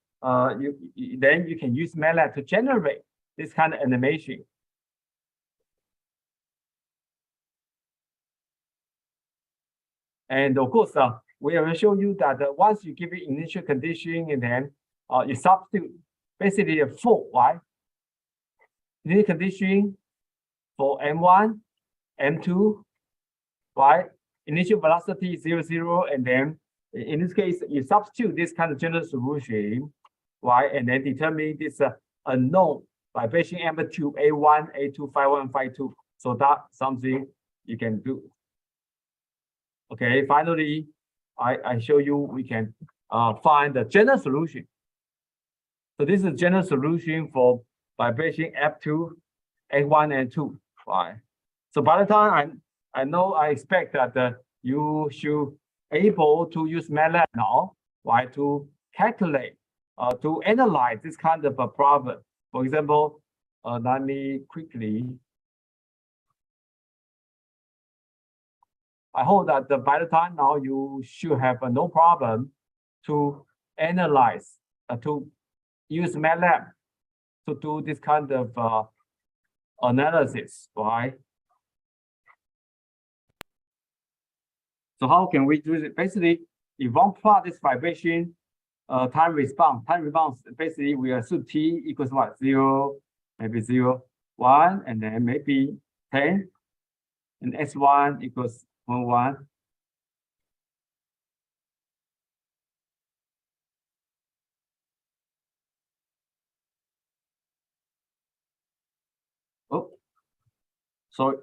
you can use MATLAB to generate this kind of animation. And of course, we will show you that once you give it initial condition and then you substitute basically a full, right? Initial condition for M1, M2, right? Initial velocity 0, 0, and then in this case, you substitute this kind of general solution, right? And then determine this unknown vibration amplitude A1, A2, phi 1, phi 2. So that's something you can do. Okay, finally, I show you we can find the general solution. So this is general solution for vibration F2, A1 and 2, right? So by the time I expect that you should able to use MATLAB now, right, to calculate, to analyze this kind of a problem. For example, let me quickly. I hope that by the time now you should have no problem to analyze, to use MATLAB to do this kind of analysis, right? So how can we do it? Basically, if one plot this vibration time response, basically we assume t equals what? 0, maybe 0, 1, and then maybe 10, and s1 equals 1, 1. Oh, sorry.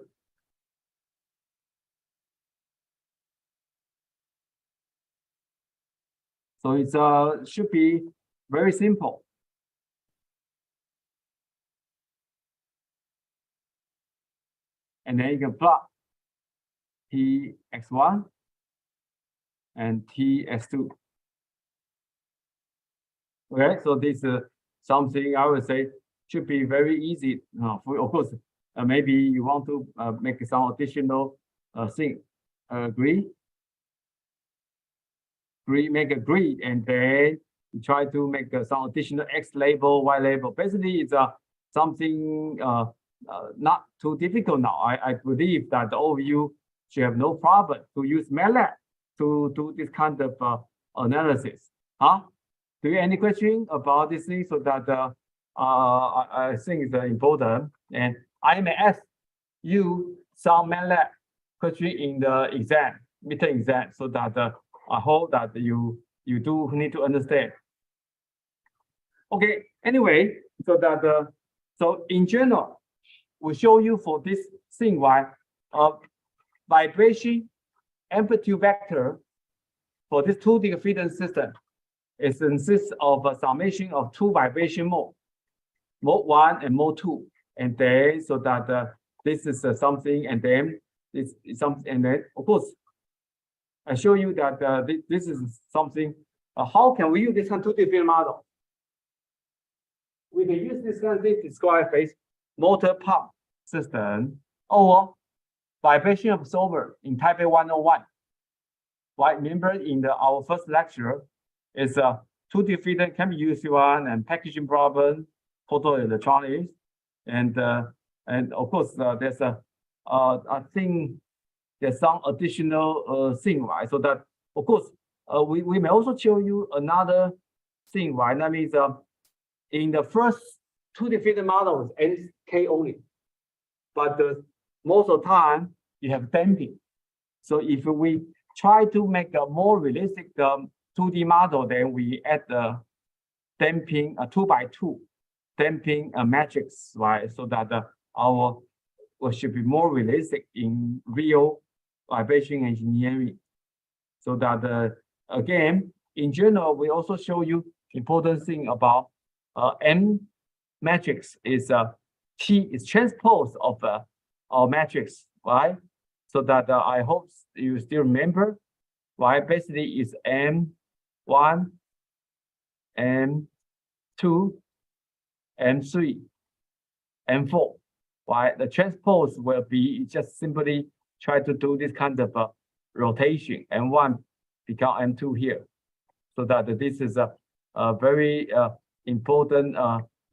So it's should be very simple. And then you can plot Tx1 and Tx2. Okay, so this is something I would say should be very easy. Of course, maybe you want to make some additional thing. Make a grid, and then you try to make some additional X label, Y label. Basically, it's something not too difficult now. I believe that all of you should have no problem to use MATLAB to do this kind of analysis. Do you have any question about this thing? So that I think it's important, and I may ask you some MATLAB question in the exam, midterm exam, so that I hope that you do need to understand. Okay. Anyway, so that so in general, we show you for this thing why vibration amplitude vector for this 2D freedom system it consists of a summation of 2 vibration mode, mode 1 and mode 2, and then so that this is something, and then this is something, and then of course I show you that this is something. How can we use this kind of 2D field model? We can use this kind of described phase motor pump system or vibration absorber in Type A 101. Right? Remember in our first lecture, is 2D feeder can be used on and packaging problem, photoelectronics, and of course there's I think there's some additional thing, right? So that of course we may also show you another thing, right? That means in the first 2D feeder model is NK only, but most of the time you have damping. So if we try to make a more realistic 2D model, then we add the damping 2x2 damping matrix, right? So that our should be more realistic in real vibration engineering. So that again, in general, we also show you important thing about M matrix is T is transpose of our matrix, right? So that I hope you still remember, right? Basically, it's M1, M2, M3, M4, right? The transpose will be just simply try to do this kind of rotation, M1 become M2 here. So that this is a very important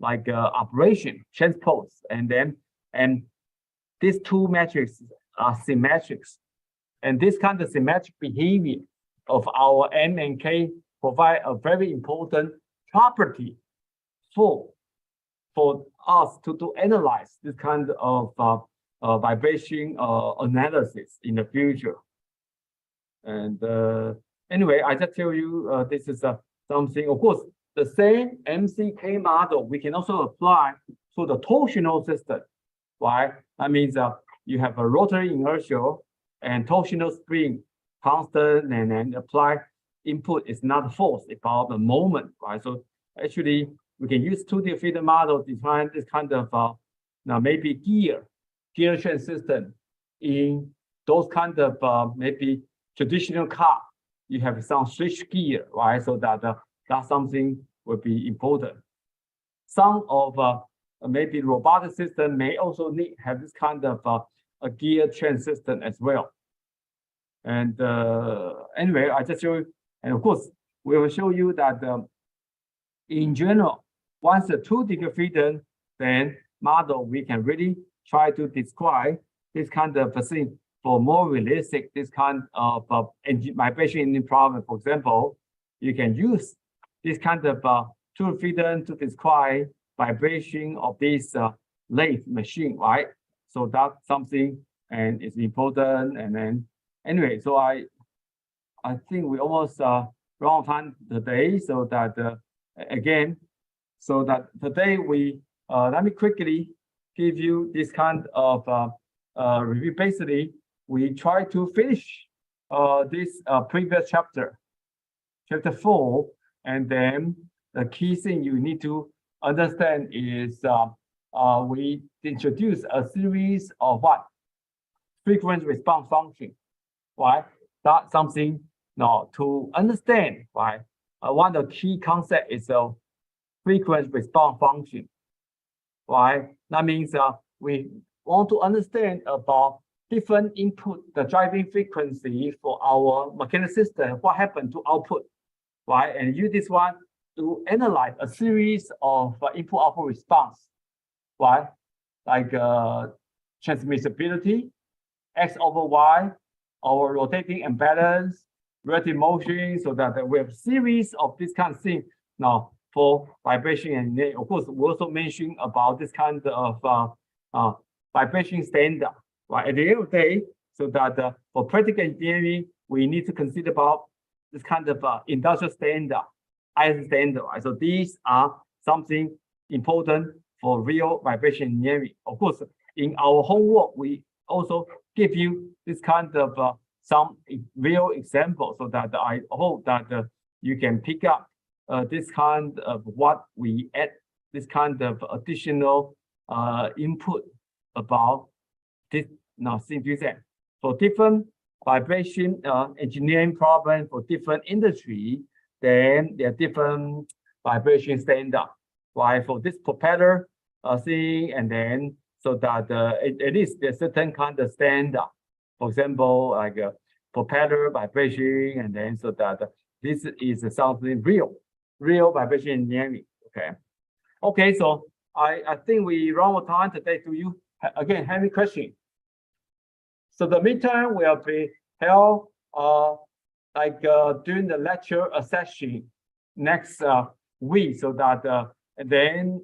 operation, transpose, and these two matrices are symmetric, and this kind of symmetric behavior of our M and K provide a very important property for us to analyze this kind of vibration analysis in the future. And anyway, I just tell you this is something. Of course, the same MCK model we can also apply to the torsional system, right? That means you have a rotary inertia and torsional spring constant, and then apply input is not force, it's about the moment, right? So actually, we can use 2D feeder model to define this kind of now maybe gear train system in those kind of maybe traditional car. You have some switch gear, right? So that that's something will be important. Some of maybe robotic system may also have this kind of a gear train system as well. And anyway, I just show you, and of course, we will show you that in general, once the 2D feeder then model, we can really try to describe this kind of thing for more realistic, this kind of vibration engine problem. For example, you can use this kind of 2D feeder to describe vibration of this lathe machine, right? So that's something, and it's important. And then anyway, so I think we almost run time today. So that again, so that today we let me quickly give you this kind of review. Basically, we try to finish this previous chapter 4, and then the key thing you need to understand is we introduce a series of what frequency response function, right? That's something now to understand, right? One of the key concept is a frequency response function, right? That means we want to understand about different input, the driving frequency for our mechanical system, what happened to output, right? And use this one to analyze a series of input-output response, right? Like transmissibility, X over Y, our rotating imbalance, relative motion, so that we have a series of this kind of thing now for vibration. And of course, we also mentioned about this kind of vibration standard, right? At the end of the day, so that for practical engineering, we need to consider about this kind of industrial standard, IS standard, right? So these are something important for real vibration engineering. Of course, in our homework, we also give you this kind of some real examples, so that I hope that you can pick up this kind of what we add, this kind of additional input about this. Now, simply said, for different vibration engineering problem for different industry, then there are different vibration standard, right? For this propeller thing, and then so that at least there's certain kind of standard. For example, like propeller vibration, and then so that this is something real vibration engineering. Okay. So I think we run out of time today. Do you again have any question? So the midterm will be held during the lecture session next week. So that and then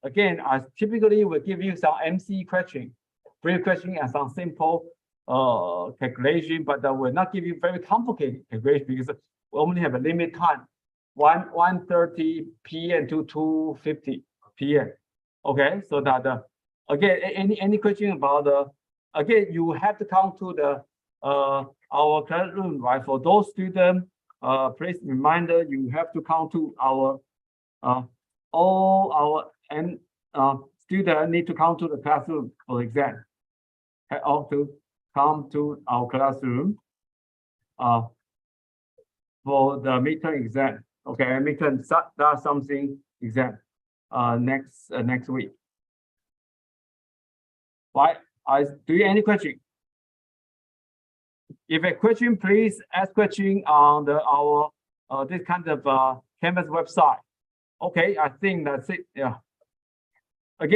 again, I typically will give you some MC question, brief question, and some simple calculation, but I will not give you very complicated calculation because we only have a limit time, 1:30 p.m. to 2:50 p.m. Okay, so that again, any question about again, you have to come to the our classroom, right? For those students please reminder you have to come to our all our student need to come to the classroom for exam. Have all to come to our classroom for the midterm exam. Okay, midterm that's something exam next week. Why? Do you any question? If a question, please ask question on our this kind of Canvas website. Okay, I think that's it. Yeah.